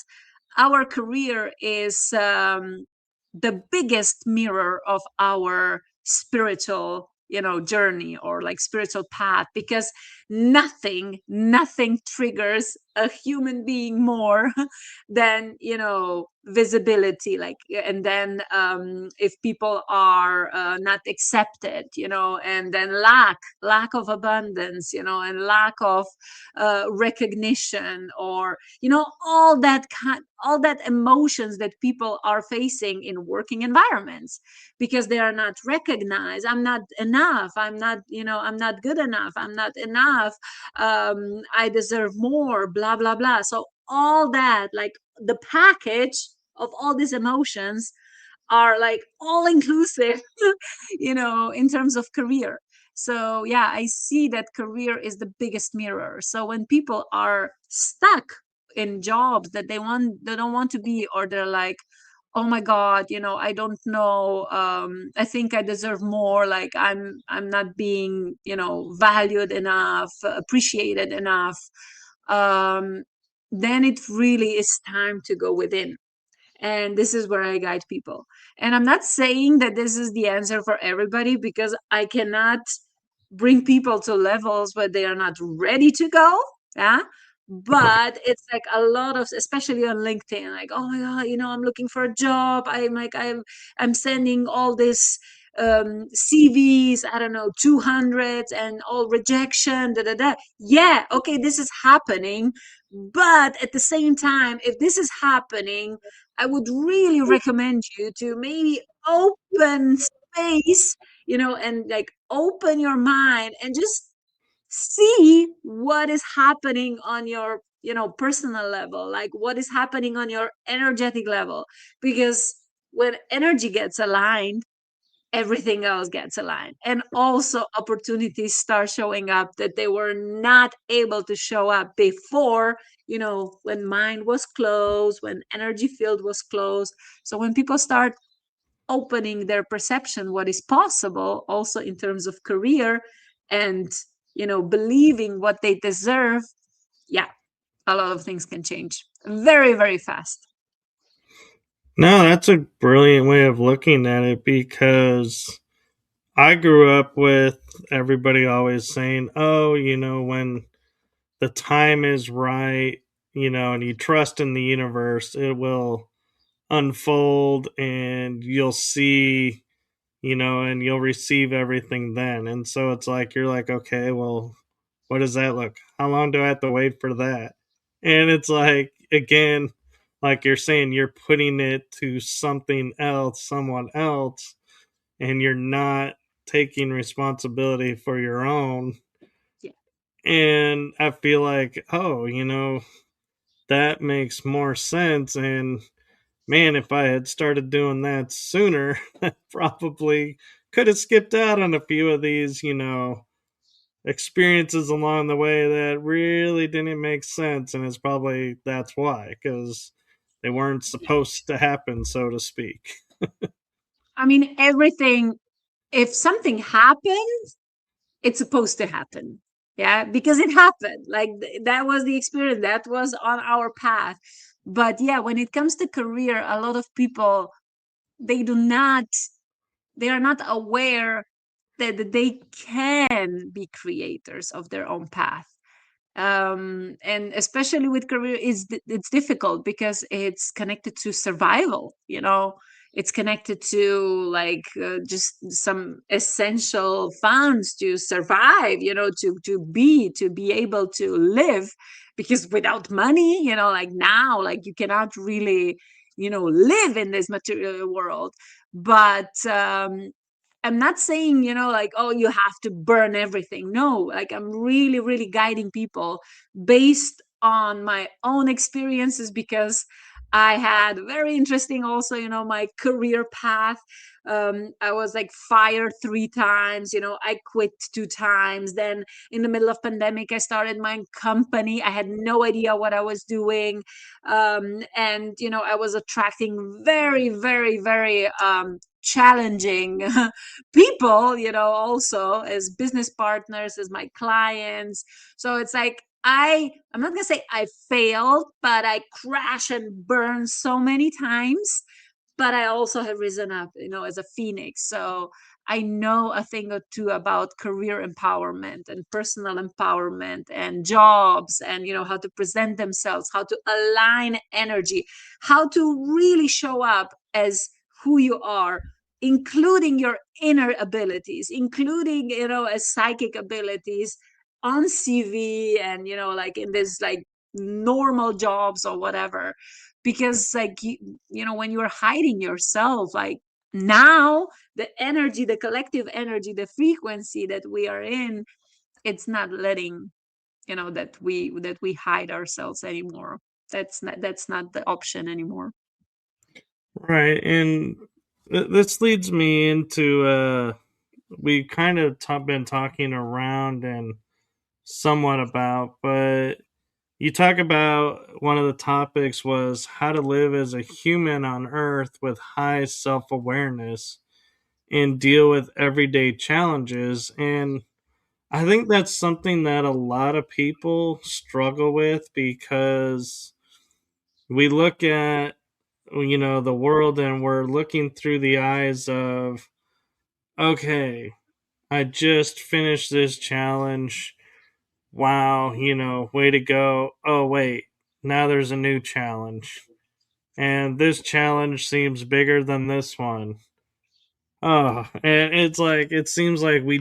our career is the biggest mirror of our spiritual, journey, or like spiritual path, because nothing triggers a human being more than, visibility. Like, and then if people are not accepted, and then lack of abundance, and lack of recognition, or, all that emotions that people are facing in working environments, because they are not recognized. I'm not enough. I'm not, I'm not good enough. I'm not enough. I deserve more, blah blah blah. So all that, like the package of all these emotions, are like all inclusive, in terms of career. So yeah, I see that career is the biggest mirror. So when people are stuck in jobs that they don't want to be, or they're like, oh my god, I don't know, I think I deserve more, like I'm not being, valued enough, appreciated enough, um then it really is time to go within. And this is where I guide people. And I'm not saying that this is the answer for everybody, because I cannot bring people to levels where they are not ready to go. Yeah. But it's like a lot of, especially on LinkedIn, like, oh my God, I'm looking for a job. I'm sending all this CVs, I don't know, 200, and all rejection, da da da. Yeah, okay, this is happening. But at the same time, if this is happening, I would really recommend you to maybe open space, and like open your mind and just see what is happening on your, personal level, like what is happening on your energetic level. Because when energy gets aligned, everything else gets aligned, and also opportunities start showing up that they were not able to show up before, when mind was closed, when energy field was closed. So when people start opening their perception what is possible, also in terms of career, and, believing what they deserve, yeah, a lot of things can change very, very fast. No, that's a brilliant way of looking at it, because I grew up with everybody always saying, oh, when the time is right, and you trust in the universe, it will unfold and you'll see, and you'll receive everything then. And so it's like, you're like, okay, well, what does that look? How long do I have to wait for that? And it's like, again, like you're saying, you're putting it to something else, someone else, and you're not taking responsibility for your own. Yeah. And I feel like, oh, that makes more sense. And man, if I had started doing that sooner, I probably could have skipped out on a few of these, experiences along the way that really didn't make sense. And it's probably that's why, because they weren't supposed to happen, so to speak. I mean, everything, if something happens, it's supposed to happen. Yeah, because it happened. Like that was the experience, that was on our path. But yeah, when it comes to career, a lot of people, they do not, they are not aware that they can be creators of their own path. And especially with career, it's difficult because it's connected to survival. It's connected to like just some essential funds to survive, to be able to live. Because without money, like now, like you cannot really, live in this material world. But I'm not saying, like, oh, you have to burn everything. No, like I'm really, really guiding people based on my own experiences, because I had very interesting also, my career path. I was like fired 3 times, I quit 2 times. Then in the middle of pandemic, I started my company. I had no idea what I was doing. And, I was attracting very, very, very challenging people, also as business partners, as my clients. So it's like, I'm not gonna say I failed, but I crash and burn so many times. But I also have risen up, as a phoenix. So I know a thing or two about career empowerment and personal empowerment and jobs, and how to present themselves, how to align energy, how to really show up as who you are, including your inner abilities, including, as psychic abilities on CV, and like in this like normal jobs or whatever. Because like when you're hiding yourself, like now the energy, the collective energy, the frequency that we are in, it's not letting that we hide ourselves anymore. That's not the option anymore. Right, and this leads me into we kind of been talking around and somewhat about, but you talk about one of the topics was how to live as a human on earth with high self-awareness and deal with everyday challenges. And I think that's something that a lot of people struggle with because we look at the world and we're looking through the eyes of, okay, I just finished this challenge. Wow, way to go. Oh wait, now there's a new challenge. And this challenge seems bigger than this one. Oh, and it's like it seems like we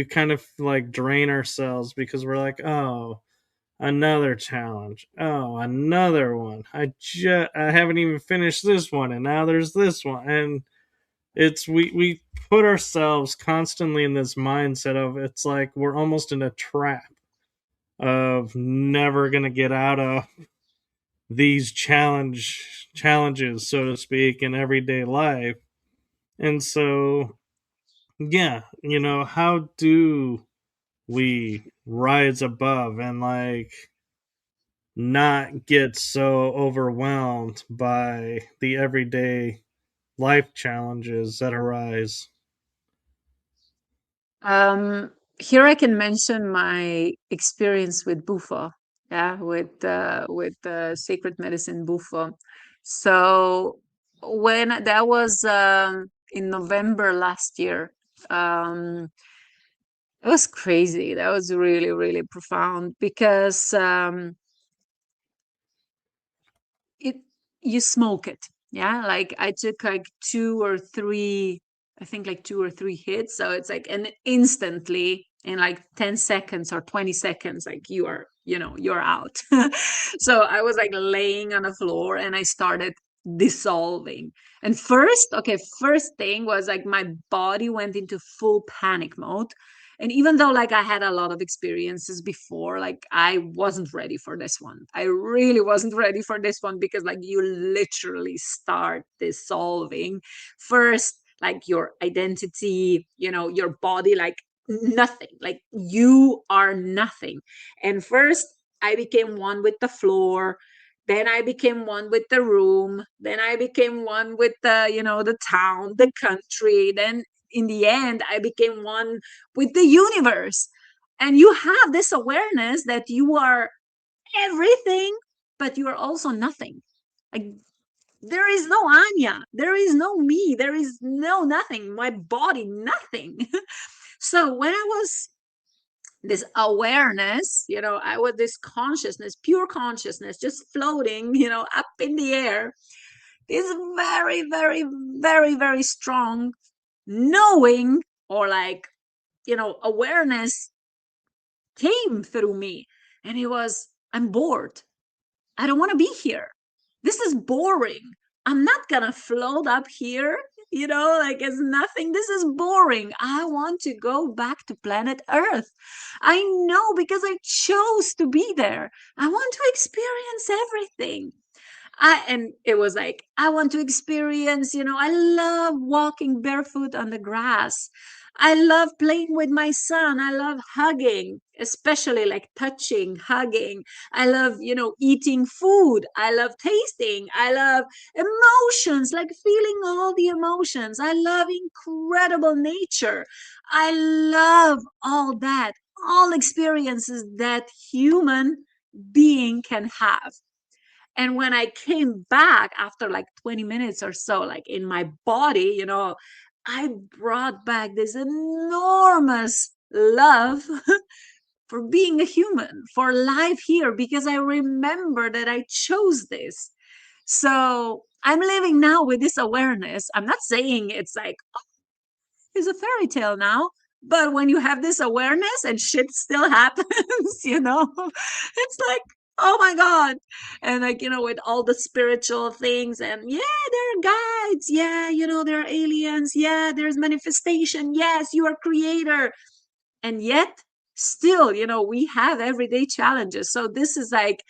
kind of like drain ourselves because we're like, oh, another challenge. Oh, another one. I haven't even finished this one, and now there's this one. And we put ourselves constantly in this mindset of it's like we're almost in a trap of never gonna get out of these challenges, so to speak, in everyday life. And so, yeah, how do we rise above and like not get so overwhelmed by the everyday life challenges that arise? Um, Here I can mention my experience with Bufo, yeah, with sacred medicine Bufo. So when that was in November last year, um, it was crazy. That was really, really profound, because it you smoke it, yeah. Like I took like 2 or 3, I think like 2 or 3 hits. So it's like, and instantly in like 10 seconds or 20 seconds, like you're out. So I was like laying on the floor and I started dissolving. And first thing was like my body went into full panic mode. And even though like I had a lot of experiences before, like I wasn't ready for this one. I really wasn't ready for this one, because like you literally start dissolving first, like your identity, your body, like nothing, like you are nothing. And first I became one with the floor, then I became one with the room, then I became one with the town, the country, then in the end I became one with the universe. And you have this awareness that you are everything, but you are also nothing. Like there is no Anya, there is no me, there is no nothing, my body, nothing. So when I was this awareness, I was this consciousness, pure consciousness, just floating, up in the air, is very, very, very, very strong knowing, or like, awareness came through me. And it was, I'm bored. I don't want to be here. This is boring. I'm not gonna float up here like it's nothing. This is boring. I want to go back to planet Earth. I know, because I chose to be there. I want to experience everything. And it was like, I want to experience, I love walking barefoot on the grass. I love playing with my son. I love hugging, especially like touching, hugging. I love, eating food. I love tasting. I love emotions, like feeling all the emotions. I love incredible nature. I love all that, all experiences that human being can have. And when I came back after like 20 minutes or so, like in my body, I brought back this enormous love for being a human, for life here, because I remember that I chose this. So I'm living now with this awareness. I'm not saying it's like, it's a fairy tale now. But when you have this awareness and shit still happens, it's like, oh my God. And like, with all the spiritual things, and yeah, there are guides. Yeah, there are aliens. Yeah, there's manifestation. Yes, you are creator. And yet, still, we have everyday challenges. So this is like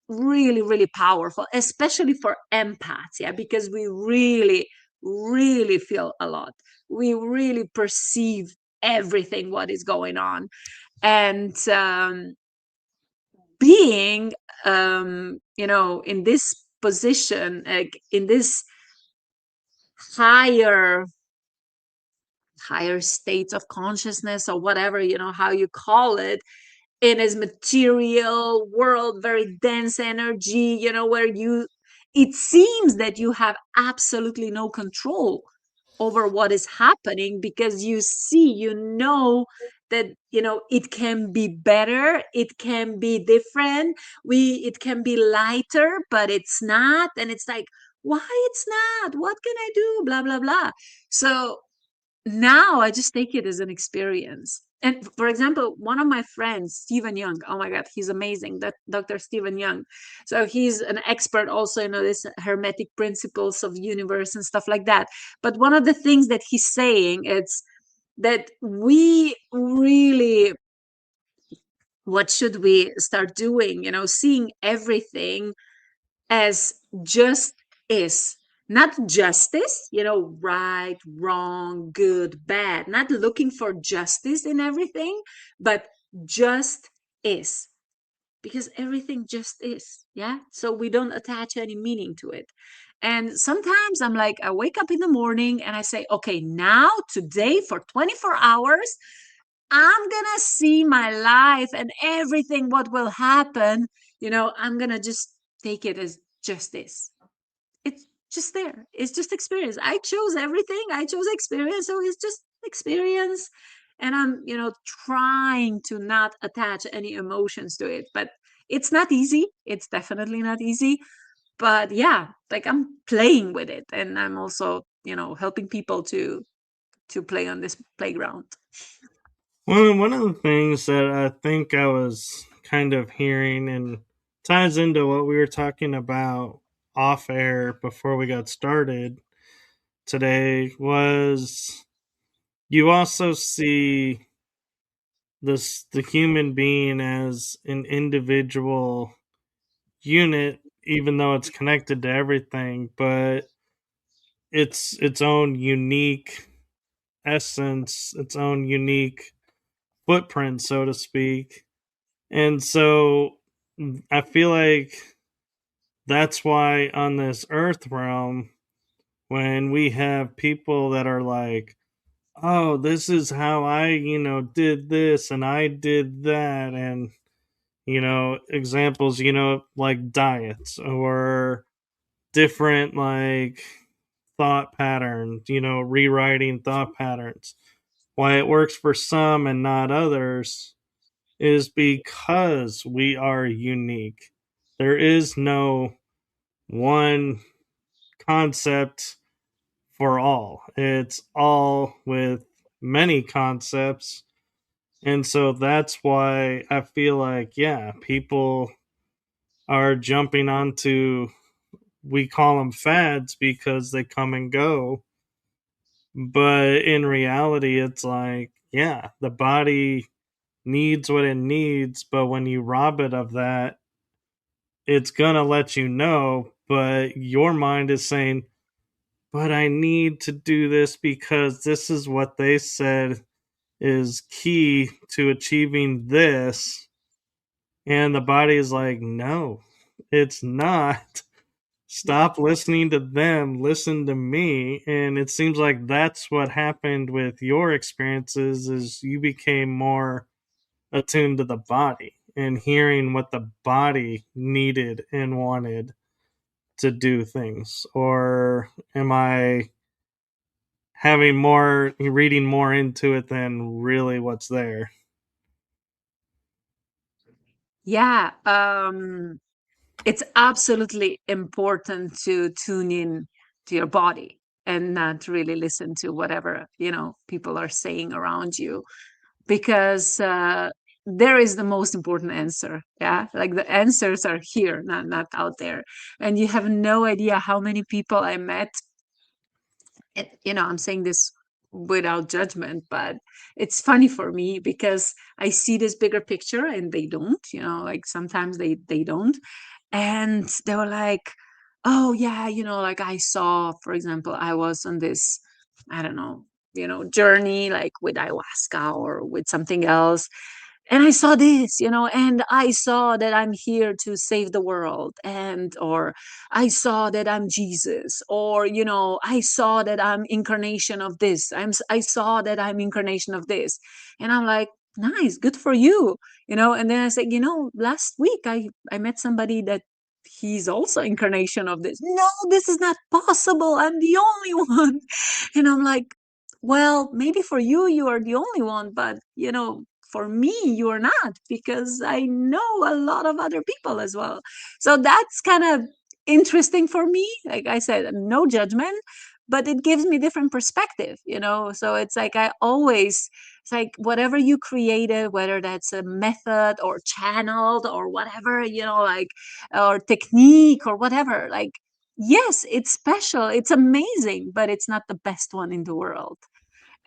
really, really powerful, especially for empaths. Yeah, because we really, really feel a lot. We really perceive everything what is going on. And being in this position, like in this higher higher states of consciousness, or whatever, how you call it, in his material world, very dense energy, where it seems that you have absolutely no control over what is happening, because you see, that it can be better, it can be different, it can be lighter, but it's not. And it's like, why it's not? What can I do? Blah blah blah. So now I just take it as an experience. And for example, one of my friends, Stephen Young, oh my God, he's amazing. That Dr. Stephen Young. So he's an expert also in this hermetic principles of universe and stuff like that. But one of the things that he's saying is that we really, what should we start doing? Seeing everything as just is, not justice, right, wrong, good, bad, not looking for justice in everything, but just is, because everything just is. Yeah, so we don't attach any meaning to it. And sometimes I'm like, I wake up in the morning and I say, okay, now today for 24 hours I'm gonna see my life and everything what will happen. I'm gonna just take it as just this. It's just there. It's just experience. I chose everything. I chose experience. So it's just experience. And I'm, trying to not attach any emotions to it. But it's not easy. It's definitely not easy. But yeah, like I'm playing with it. And I'm also, helping people to play on this playground. Well, one of the things that I think I was kind of hearing and ties into what we were talking about off air before we got started today was you also see the human being as an individual unit, even though it's connected to everything, but its own unique essence, its own unique footprint, so to speak. And so I feel like that's why on this earth realm, when we have people that are like, oh, this is how I, did this and I did that, and, examples, like diets or different, like, thought patterns, rewriting thought patterns. Why it works for some and not others is because we are unique. There is no one concept for all. It's all with many concepts. And so that's why I feel like, yeah, people are jumping onto we call them fads because they come and go. But in reality, it's like, yeah, the body needs what it needs, but when you rob it of that, it's gonna let you know, but your mind is saying, but I need to do this because this is what they said is key to achieving this. And the body is like, no, it's not. Stop listening to them, listen to me. And it seems like that's what happened with your experiences is you became more attuned to the body and hearing what the body needed and wanted to do things. Or am I having more reading more into it than really what's there? Yeah, it's absolutely important to tune in to your body and not really listen to whatever, people are saying around you, because there is the most important answer. Yeah, like the answers are here, not out there. And you have no idea how many people I met. And, I'm saying this without judgment, but it's funny for me because I see this bigger picture and they don't, like sometimes they don't. And they were like, oh yeah, like I saw, for example, I was on this, I don't know, journey like with ayahuasca or with something else, and I saw this, and I saw that I'm here to save the world, and or I saw that I'm Jesus, or I saw that I'm incarnation of this, I saw that I'm incarnation of this. And I'm like, nice, good for you. And then I said, last week I met somebody that he's also incarnation of this. No, this is not possible, I'm the only one. And I'm like, well, maybe for you, you are the only one, but for me, you are not, because I know a lot of other people as well. So that's kind of interesting for me. Like I said, no judgment, but it gives me different perspective, So it's like it's like whatever you created, whether that's a method or channeled or whatever, like, or technique or whatever, like, yes, it's special, it's amazing, but it's not the best one in the world.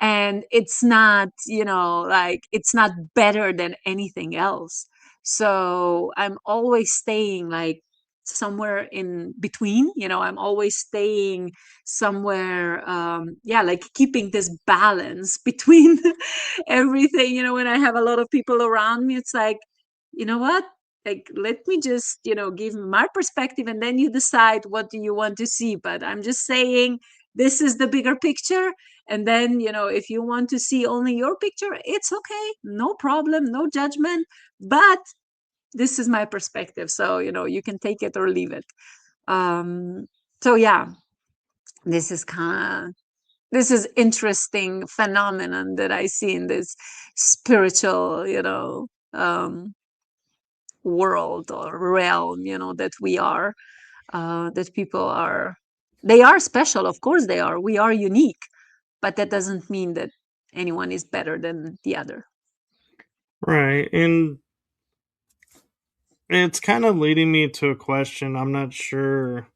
And it's not, like, it's not better than anything else. So I'm always staying like somewhere in between, I'm always staying somewhere, yeah, like keeping this balance between everything. When I have a lot of people around me, it's like, what, like, let me just, give my perspective, and then you decide what do you want to see. But I'm just saying, this is the bigger picture. And then, if you want to see only your picture, it's okay, no problem, no judgment. But this is my perspective, so you can take it or leave it. um so yeah, this is kind of, this is interesting phenomenon that I see in this spiritual, world or realm, that we are, that people are, they are special, of course they are, we are unique, but that doesn't mean that anyone is better than the other. Right. And it's kind of leading me to a question I'm not sure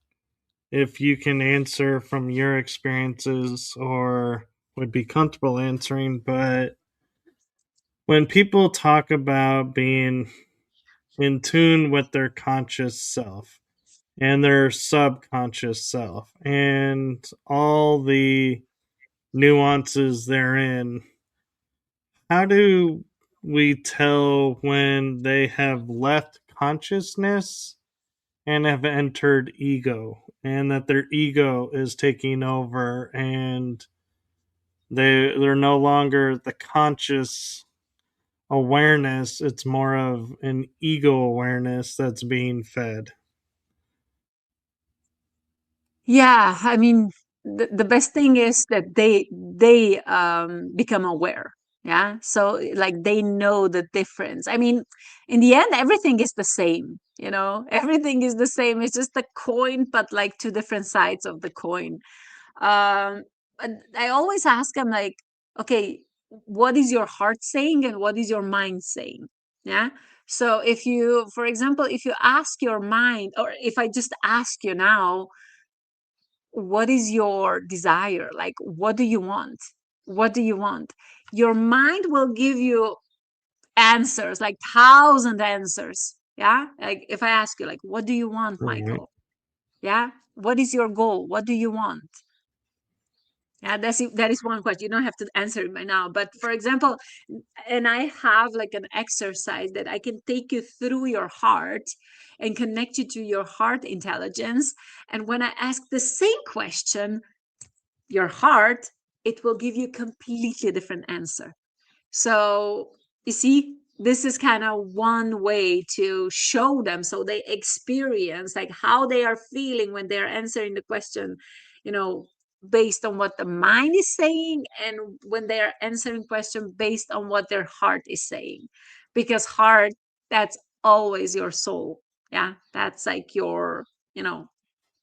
if you can answer from your experiences or would be comfortable answering, but when people talk about being in tune with their conscious self and their subconscious self and all the nuances therein, how do we tell when they have left consciousness and have entered ego and that their ego is taking over and they're no longer the conscious awareness, it's more of an ego awareness that's being fed? Yeah, I mean, the best thing is that they become aware. Yeah, so like they know the difference. I mean, in the end, everything is the same. Everything is the same. It's just a coin, but like two different sides of the coin. But I always ask them, like, okay, what is your heart saying and what is your mind saying? Yeah. So if you, for example, if you ask your mind, or if I just ask you now, what is your desire? Like, what do you want? What do you want? Your mind will give you answers, like 1,000 answers. Yeah. Like if I ask you, like, what do you want, Right. Michael? Yeah. What is your goal? What do you want? Yeah, that is one question. You don't have to answer it by now. But for example, and I have like an exercise that I can take you through your heart and connect you to your heart intelligence. And when I ask the same question, your heart, it will give you a completely different answer. So you see, this is kind of one way to show them so they experience like how they are feeling when they're answering the question, you know, based on what the mind is saying, and when they are answering question based on what their heart is saying. Because heart, that's always your soul. Yeah, that's like your, you know,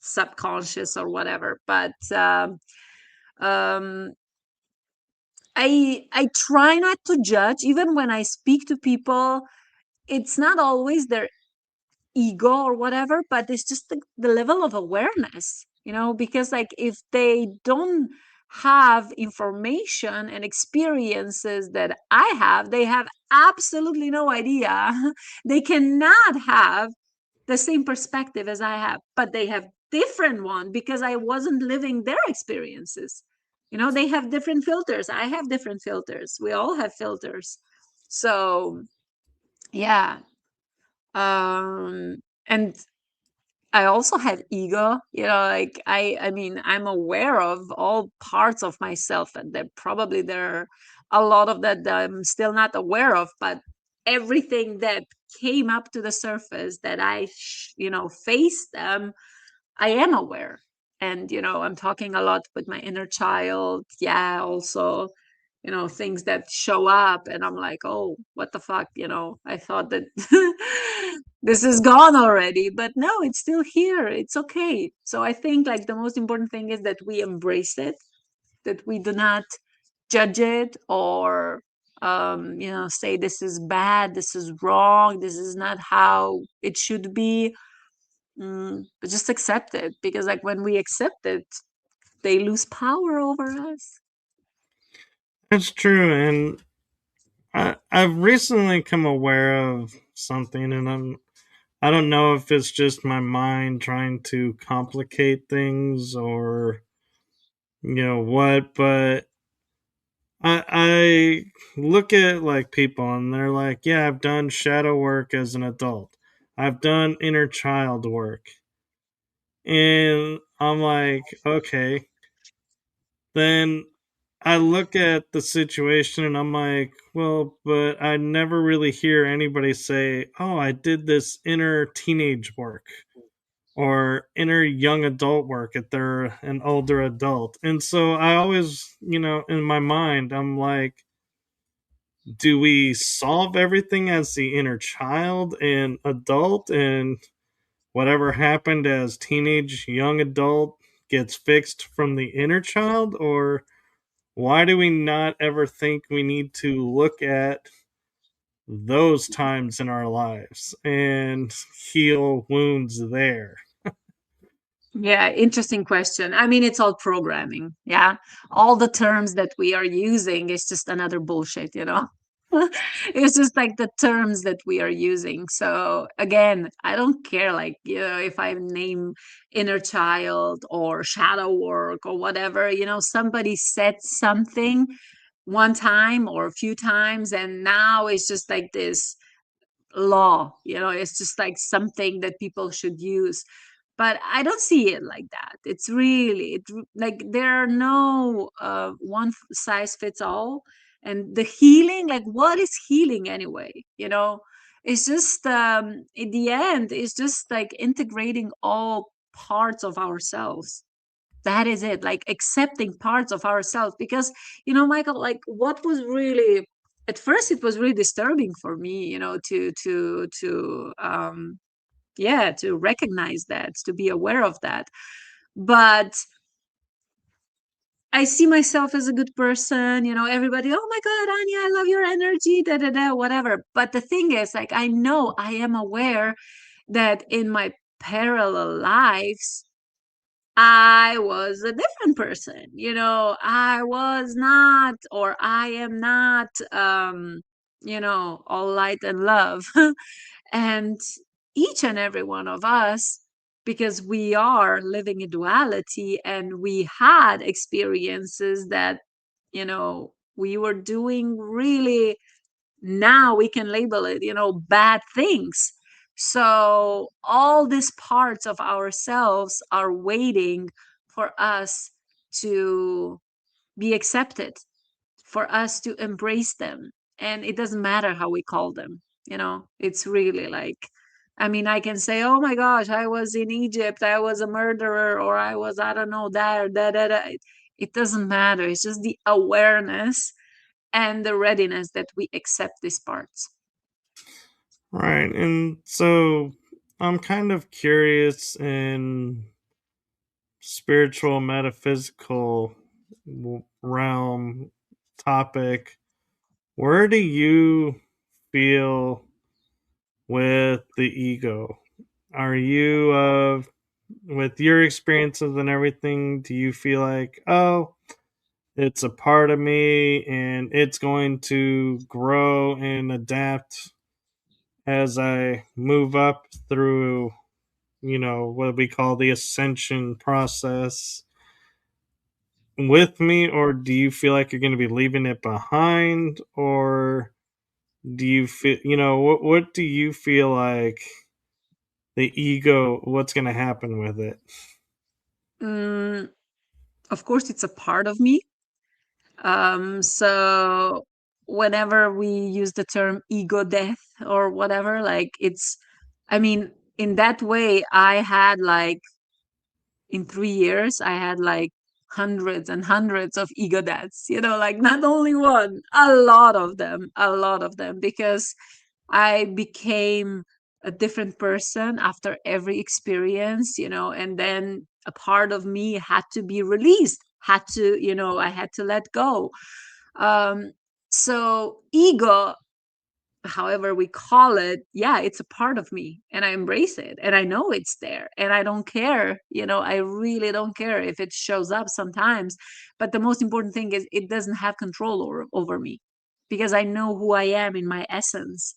subconscious or whatever. But um I try not to judge even when I speak to people. It's not always their ego or whatever, but it's just the level of awareness, you know, because like if they don't have information and experiences that I have, they have absolutely no idea. They cannot have the same perspective as I have, but they have different one because I wasn't living their experiences. You know, they have different filters. I have different filters. We all have filters. So yeah. And I also have ego, you know, like I mean, I'm aware of all parts of myself, and there are a lot of that I'm still not aware of, but everything that came up to the surface that you know, faced them, I am aware. And, you know, I'm talking a lot with my inner child. Yeah, also, you know, things that show up and I'm like, oh, what the fuck? You know, I thought that this is gone already, but no, it's still here. It's okay. So I think like the most important thing is that we embrace it, that we do not judge it or, you know, say this is bad, this is wrong, this is not how it should be. But just accept it, because like when we accept it, they lose power over us. That's true. And I've recently come aware of something, and I don't know if it's just my mind trying to complicate things or what, but I look at like people and they're like, yeah, I've done shadow work as an adult. I've done inner child work. And I'm like, okay. Then I look at the situation and I'm like, well, but I never really hear anybody say, oh, I did this inner teenage work or inner young adult work if they're an older adult. And so I always, in my mind, I'm like, do we solve everything as the inner child and adult, and whatever happened as teenage young adult gets fixed from the inner child? Or why do we not ever think we need to look at those times in our lives and heal wounds there? Yeah, interesting question. I mean, it's all programming. Yeah. All the terms that we are using is just another bullshit, you know? It's just like the terms that we are using. So again, I don't care, like, you know, if I name inner child or shadow work or whatever, you know, somebody said something one time or a few times, and now it's just like this law, you know, it's just like something that people should use. But I don't see it like that. It's really like there are no one size fits all. And the healing, like what is healing anyway, you know? It's just in the end, it's just like integrating all parts of ourselves. That is it, like accepting parts of ourselves. Because, you know, Michael, like what was really, at first it was really disturbing for me, you know, to yeah, to recognize that, to be aware of that. But I see myself as a good person, everybody, oh my God, Anya, I love your energy, da da da, whatever. But the thing is, like, I know, I am aware that in my parallel lives, I was a different person. I was not, or I am not, all light and love. And each and every one of us, because we are living in duality and we had experiences that, we were doing really, now we can label it, bad things. So all these parts of ourselves are waiting for us to be accepted, for us to embrace them. And it doesn't matter how we call them, it's really like, I mean, I can say, oh my gosh, I was in Egypt, I was a murderer, or I was, I don't know, there, da, da, da. It doesn't matter. It's just the awareness and the readiness that we accept these parts. Right. And so I'm kind of curious in spiritual metaphysical realm topic, where do you feel with the ego? Are you with your experiences and everything, do you feel like, oh, it's a part of me and it's going to grow and adapt as I move up through, what we call the ascension process with me? Or do you feel like you're going to be leaving it behind? Or do you feel, what do you feel like the ego, what's going to happen with it? Mm, of course, it's a part of me. So whenever we use the term ego death or whatever, like I mean, in that way, I had like, in 3 years, I had like hundreds and hundreds of ego deaths, like not only one, a lot of them, because I became a different person after every experience, and then a part of me had to be released, I had to let go. Um, so ego, however we call it, yeah, it's a part of me and I embrace it and I know it's there and I don't care, I really don't care if it shows up sometimes. But the most important thing is it doesn't have control over me, because I know who I am in my essence.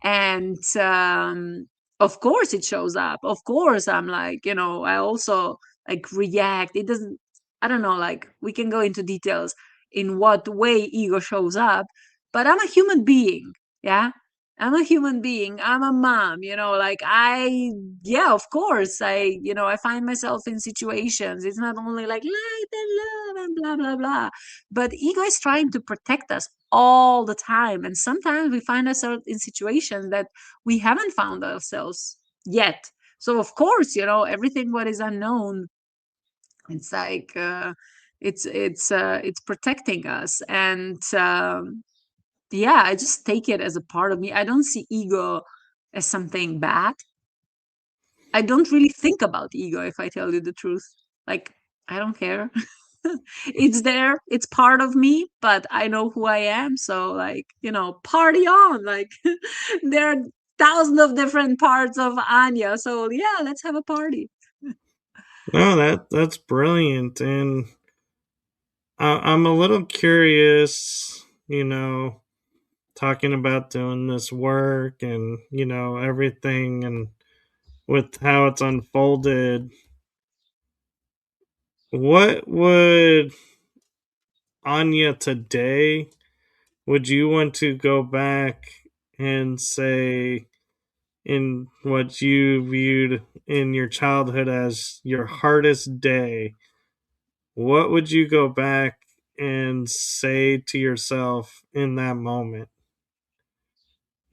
And of course it shows up, of course I'm like, I also like react. It doesn't, I don't know, like we can go into details in what way ego shows up, but I'm a human being. Yeah, I'm a human being, I'm a mom, like yeah, of course I find myself in situations. It's not only like light and love and blah blah blah, but ego is trying to protect us all the time. And sometimes we find ourselves in situations that we haven't found ourselves yet. So of course, everything what is unknown, it's like it's protecting us. And yeah, I just take it as a part of me. I don't see ego as something bad. I don't really think about ego, if I tell you the truth. Like, I don't care. It's there, it's part of me, but I know who I am. So, like, party on. Like, there are thousands of different parts of Anya. So, yeah, let's have a party. No, that's brilliant. And I'm a little curious, talking about doing this work and, everything and with how it's unfolded. What would Anya today, would you want to go back and say in what you viewed in your childhood as your hardest day? What would you go back and say to yourself in that moment?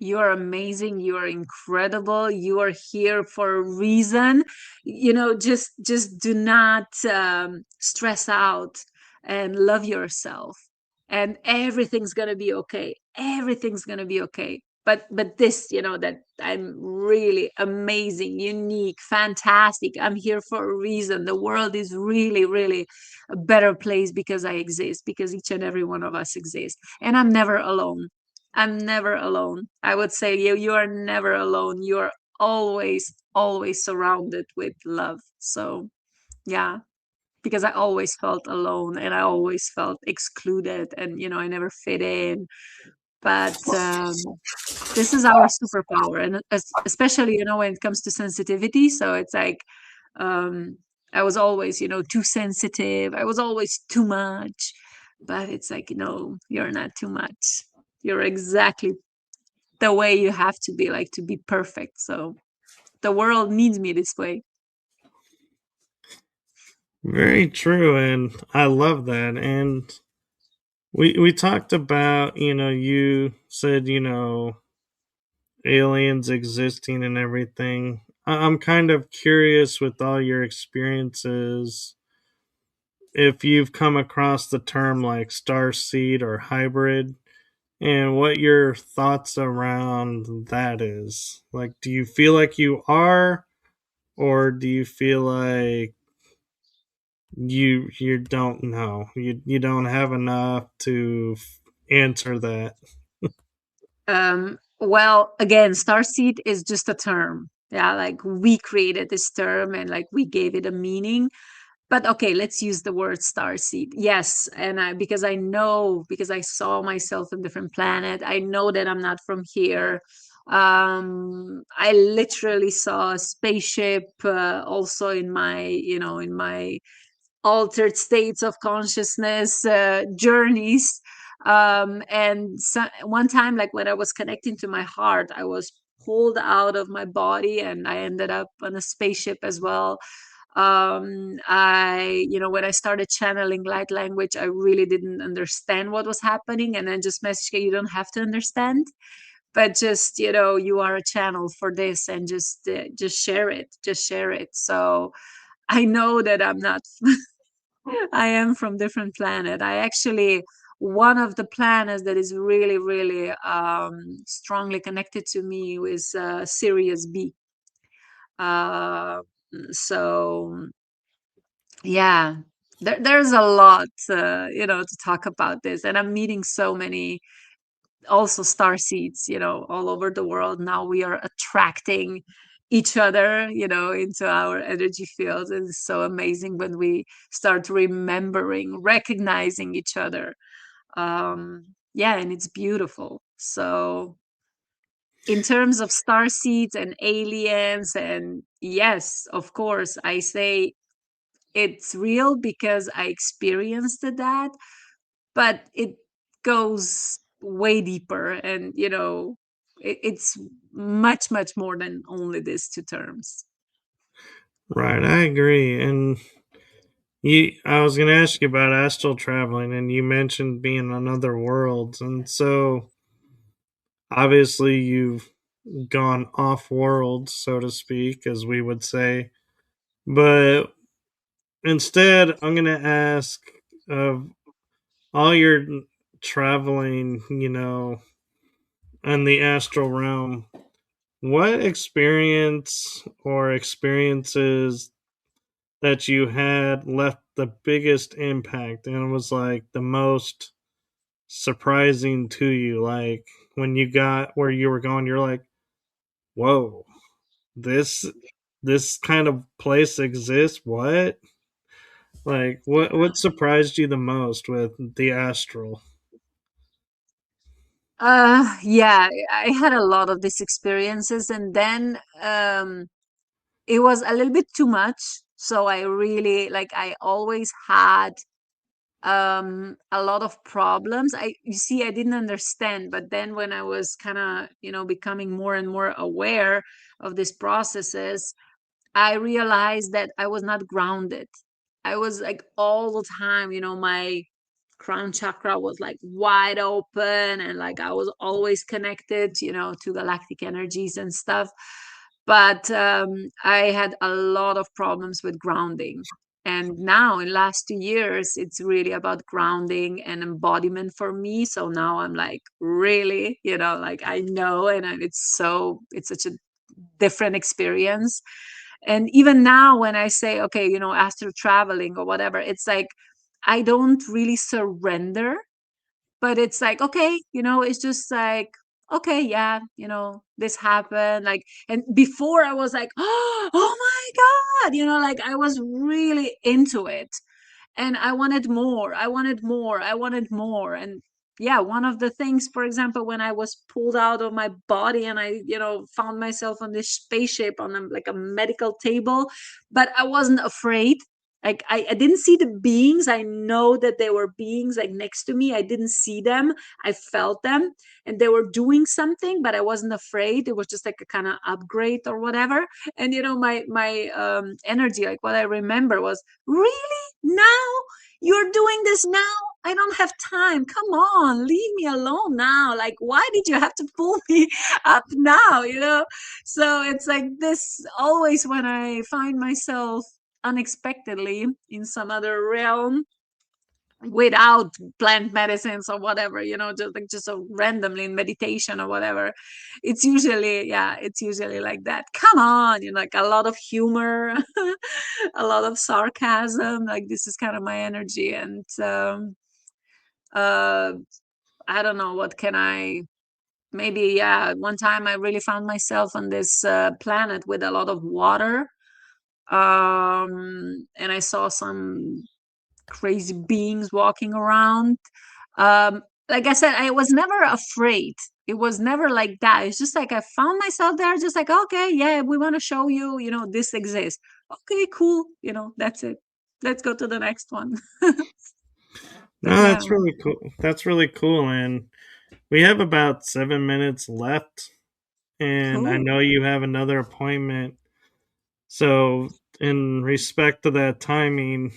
You are amazing, you are incredible, you are here for a reason. Just do not stress out, and love yourself, and everything's gonna be okay. Everything's gonna be okay. but this, that I'm really amazing, unique, fantastic. I'm here for a reason. The world is really, really a better place because I exist, because each and every one of us exist. And I'm never alone. I'm never alone. I would say you are never alone. You are always, always surrounded with love. So yeah, because I always felt alone and I always felt excluded, and I never fit in. But this is our superpower, and especially when it comes to sensitivity. So it's like, um I was always too sensitive. I was always too much. But it's like, no, you're not too much. You're exactly the way you have to be, like, to be perfect. So the world needs me this way. Very true, and I love that. And we talked about, you said, aliens existing and everything. I'm kind of curious with all your experiences if you've come across the term like star seed or hybrid, and what your thoughts around that is. Like, do you feel like you are, or do you feel like you don't know, you don't have enough to answer that? Well, again, starseed is just a term. Yeah, like we created this term and like we gave it a meaning. But okay, let's use the word starseed. Yes, and because I know, because I saw myself in different planet. I know that I'm not from here. I literally saw a spaceship, also in my, in my altered states of consciousness journeys. And so, one time, like when I was connecting to my heart, I was pulled out of my body and I ended up on a spaceship as well. I When I started channeling light language, I really didn't understand what was happening, and then just message, you don't have to understand, but just, you are a channel for this, and just share it, just share it. So I know that I'm not I am from different planet. I actually, one of the planets that is really, really strongly connected to me is Sirius B. Uh, so yeah, there's a lot, to talk about this, and I'm meeting so many also star seeds, all over the world. Now we are attracting each other, into our energy fields. It's so amazing when we start remembering, recognizing each other. Yeah, and it's beautiful. So in terms of star seeds and aliens, and yes, of course, I say it's real because I experienced that, but it goes way deeper, and it's much, much more than only these two terms. Right, I agree. And I was going to ask you about astral traveling, and you mentioned being on other worlds, and so obviously you've gone off world, so to speak, as we would say. But instead, I'm going to ask, of all your traveling, in the astral realm, what experience or experiences that you had left the biggest impact and was like the most surprising to you? Like when you got where you were going, you're like, whoa, this this kind of place exists? What? Like what surprised you the most with the astral? Yeah, I had a lot of these experiences, and then it was a little bit too much. So I really, like, I always had a lot of problems. You see, I didn't understand, but then when I was kind of, becoming more and more aware of these processes, I realized that I was not grounded. I was like all the time, my crown chakra was like wide open, and like I was always connected, to galactic energies and stuff. But I had a lot of problems with grounding. And now in last 2 years, it's really about grounding and embodiment for me. So now I'm like, really, like I know, and it's such a different experience. And even now when I say, okay, after traveling or whatever, it's like I don't really surrender, but it's like, okay, it's just like, okay, yeah, this happened. Like, and before I was like, oh my God, like I was really into it, and I wanted more. I wanted more. I wanted more. And yeah, one of the things, for example, when I was pulled out of my body and I, found myself on this spaceship on like a medical table, but I wasn't afraid. Like I didn't see the beings. I know that there were beings like next to me. I didn't see them. I felt them, and they were doing something, but I wasn't afraid. It was just like a kind of upgrade or whatever. And my energy, like what I remember was, really? Now? You're doing this now? I don't have time. Come on, leave me alone now. Like, why did you have to pull me up now? So it's like this always when I find myself unexpectedly in some other realm without plant medicines or whatever, just so randomly in meditation or whatever. It's usually like that. Come on, like a lot of humor, a lot of sarcasm. Like this is kind of my energy. And uh I don't know, what can I maybe, yeah, one time I really found myself on this planet with a lot of water, and I saw some crazy beings walking around. Um, like I said, I was never afraid. It was never like that. It's just like I found myself there, just like, okay, yeah, we want to show you, this exists. Okay, cool. That's it. Let's go to the next one. No, But yeah, that's really cool. That's really cool. And we have about 7 minutes left. And I cool. know you have another appointment. So, in respect to that timing,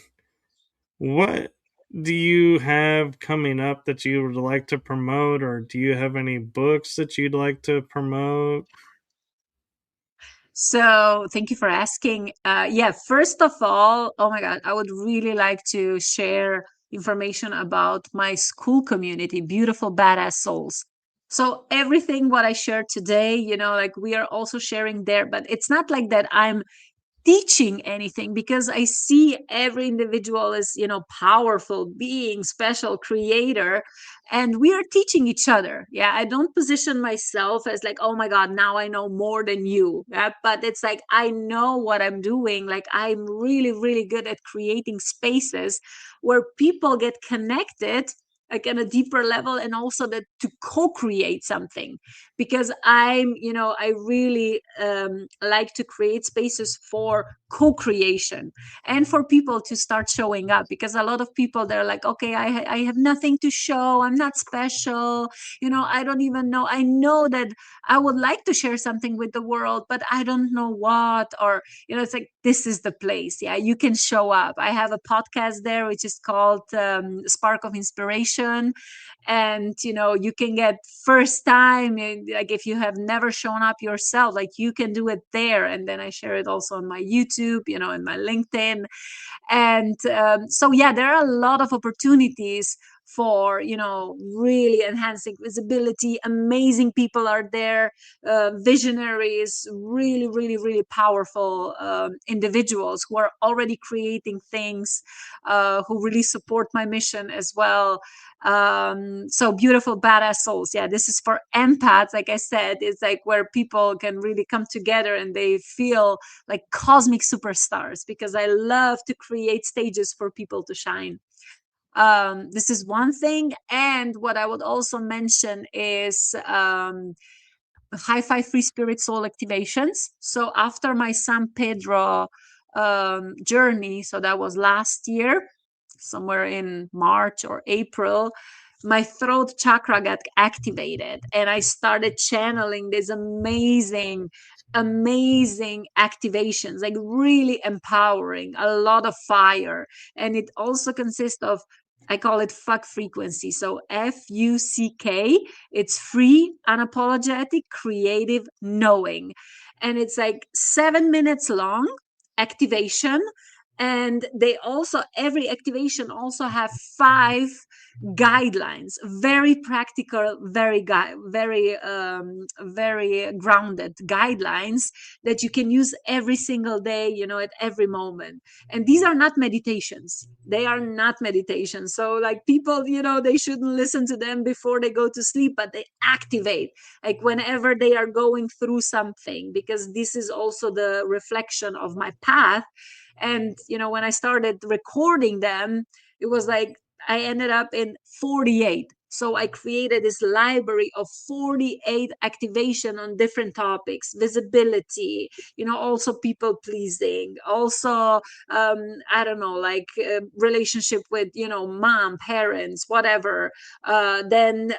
what do you have coming up that you would like to promote, or do you have any books that you'd like to promote? So thank you for asking. Yeah, first of all, oh my God, I would really like to share information about my school community, Beautiful Badass Souls. So everything what I shared today, like we are also sharing there, but it's not like that I'm teaching anything, because I see every individual as, powerful being, special creator, and we are teaching each other. Yeah, I don't position myself as like, oh my God, now I know more than you. Yeah, but it's like I know what I'm doing. Like I'm really, really good at creating spaces where people get connected, like on a deeper level, and also that to co-create something, because I really like to create spaces for co-creation and for people to start showing up, because a lot of people, they're like, okay, I have nothing to show, I'm not special, I don't even know, I know that I would like to share something with the world, but I don't know what. Or it's like, this is the place. Yeah, you can show up. I have a podcast there which is called Spark of Inspiration, and you can get first time, like if you have never shown up yourself, like you can do it there. And then I share it also on my YouTube, and my LinkedIn. And so yeah, there are a lot of opportunities for really enhancing visibility. Amazing people are there, visionaries, really, really, really powerful individuals who are already creating things, who really support my mission as well. So Beautiful Badass Souls, yeah, this is for empaths. Like I said, it's like where people can really come together and they feel like cosmic superstars, because I love to create stages for people to shine. This is one thing. And what I would also mention is high five free spirit soul activations. So after my San Pedro journey, so that was last year, somewhere in March or April, my throat chakra got activated and I started channeling these amazing activations, like really empowering, a lot of fire. And it also consists of, I call it fuck frequency. So FUCK, it's free, unapologetic, creative knowing. And it's like 7 minutes long activation. And they also, every activation also have 5 guidelines, very practical, very grounded guidelines that you can use every single day, at every moment. And these are not meditations. They are not meditations. So like people, they shouldn't listen to them before they go to sleep, but they activate like whenever they are going through something, because this is also the reflection of my path. And when I started recording them, it was like I ended up in 48. So I created this library of 48 activation on different topics: visibility, also people pleasing, also I don't know, like relationship with mom, parents, whatever, then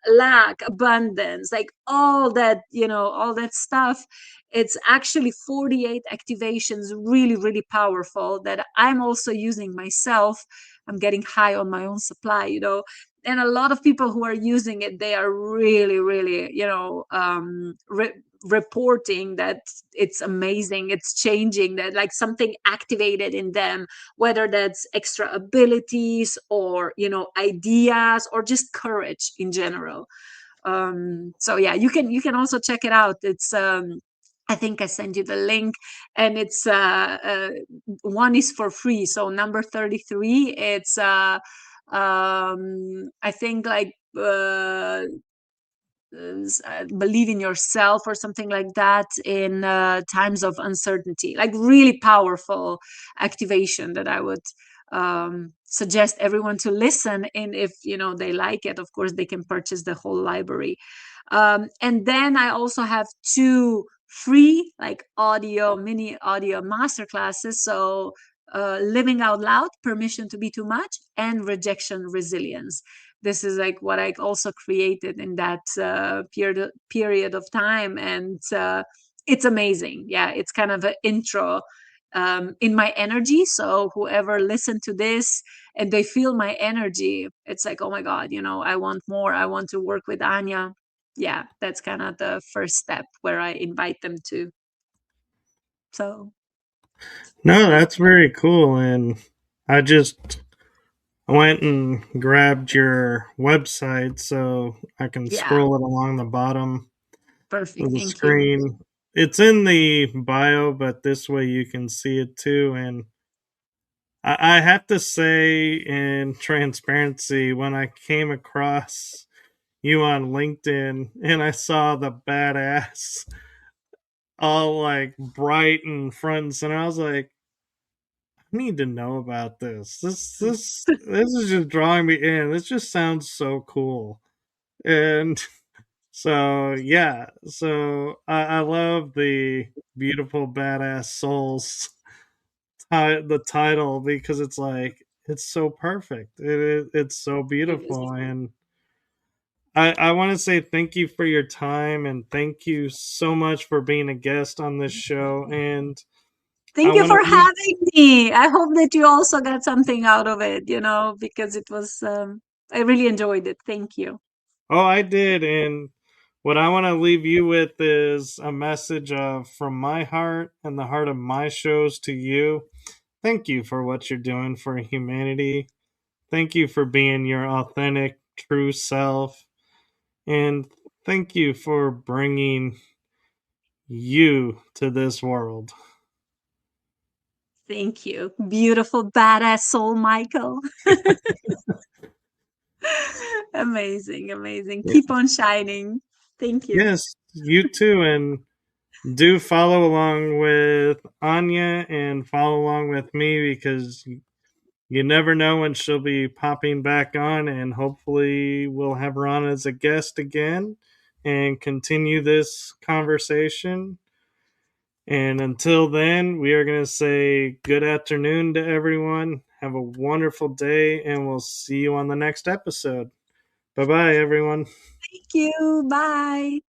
lack, abundance, like all that stuff. It's actually 48 activations, really really powerful, that I'm also using myself. I'm getting high on my own supply, and a lot of people who are using it, they are really really reporting that it's amazing, it's changing, that like something activated in them, whether that's extra abilities or ideas or just courage in general. So yeah, you can also check it out. It's I think I sent you the link, and it's one is for free. So number 33, it's I think like believe in yourself or something like that in times of uncertainty, like really powerful activation that I would suggest everyone to listen. And if they like it, of course they can purchase the whole library. And then I also have 2 free like mini audio master classes. So living out loud, permission to be too much, and rejection resilience. This is like what I also created in that period of time. And it's amazing. Yeah, it's kind of an intro in my energy. So whoever listened to this and they feel my energy, it's like, oh my God, I want more. I want to work with Anja. Yeah, that's kind of the first step where I invite them to. So No, that's very cool. And I just went and grabbed your website so I can yeah, scroll it along the bottom of perfect. the Thank you. screen. It's in the bio, but this way you can see it too. And I have to say, in transparency, when I came across you on LinkedIn and I saw the badass all like bright and front and center, I was like, I need to know about this. This is just drawing me in. This just sounds so cool. And so yeah, so I love the beautiful badass souls the title, because it's like it's so perfect. It's so It is. beautiful. And I want to say thank you for your time, and thank you so much for being a guest on this show. And I Thank you want to for leave. having me. I hope that you also got something out of it, because it was, I really enjoyed it. Thank you. Oh, I did. And what I want to leave you with is a message of from my heart and the heart of my shows to you. Thank you for what you're doing for humanity. Thank you for being your authentic, true self. And thank you for bringing you to this world. Thank you. Beautiful, badass soul, Michael. Amazing, amazing. Yeah. Keep on shining. Thank you. Yes, you too. And do follow along with Anya and follow along with me, because you never know when she'll be popping back on. And hopefully, we'll have her on as a guest again and continue this conversation. And until then, we are going to say good afternoon to everyone. Have a wonderful day, and we'll see you on the next episode. Bye bye, everyone. Thank you. Bye.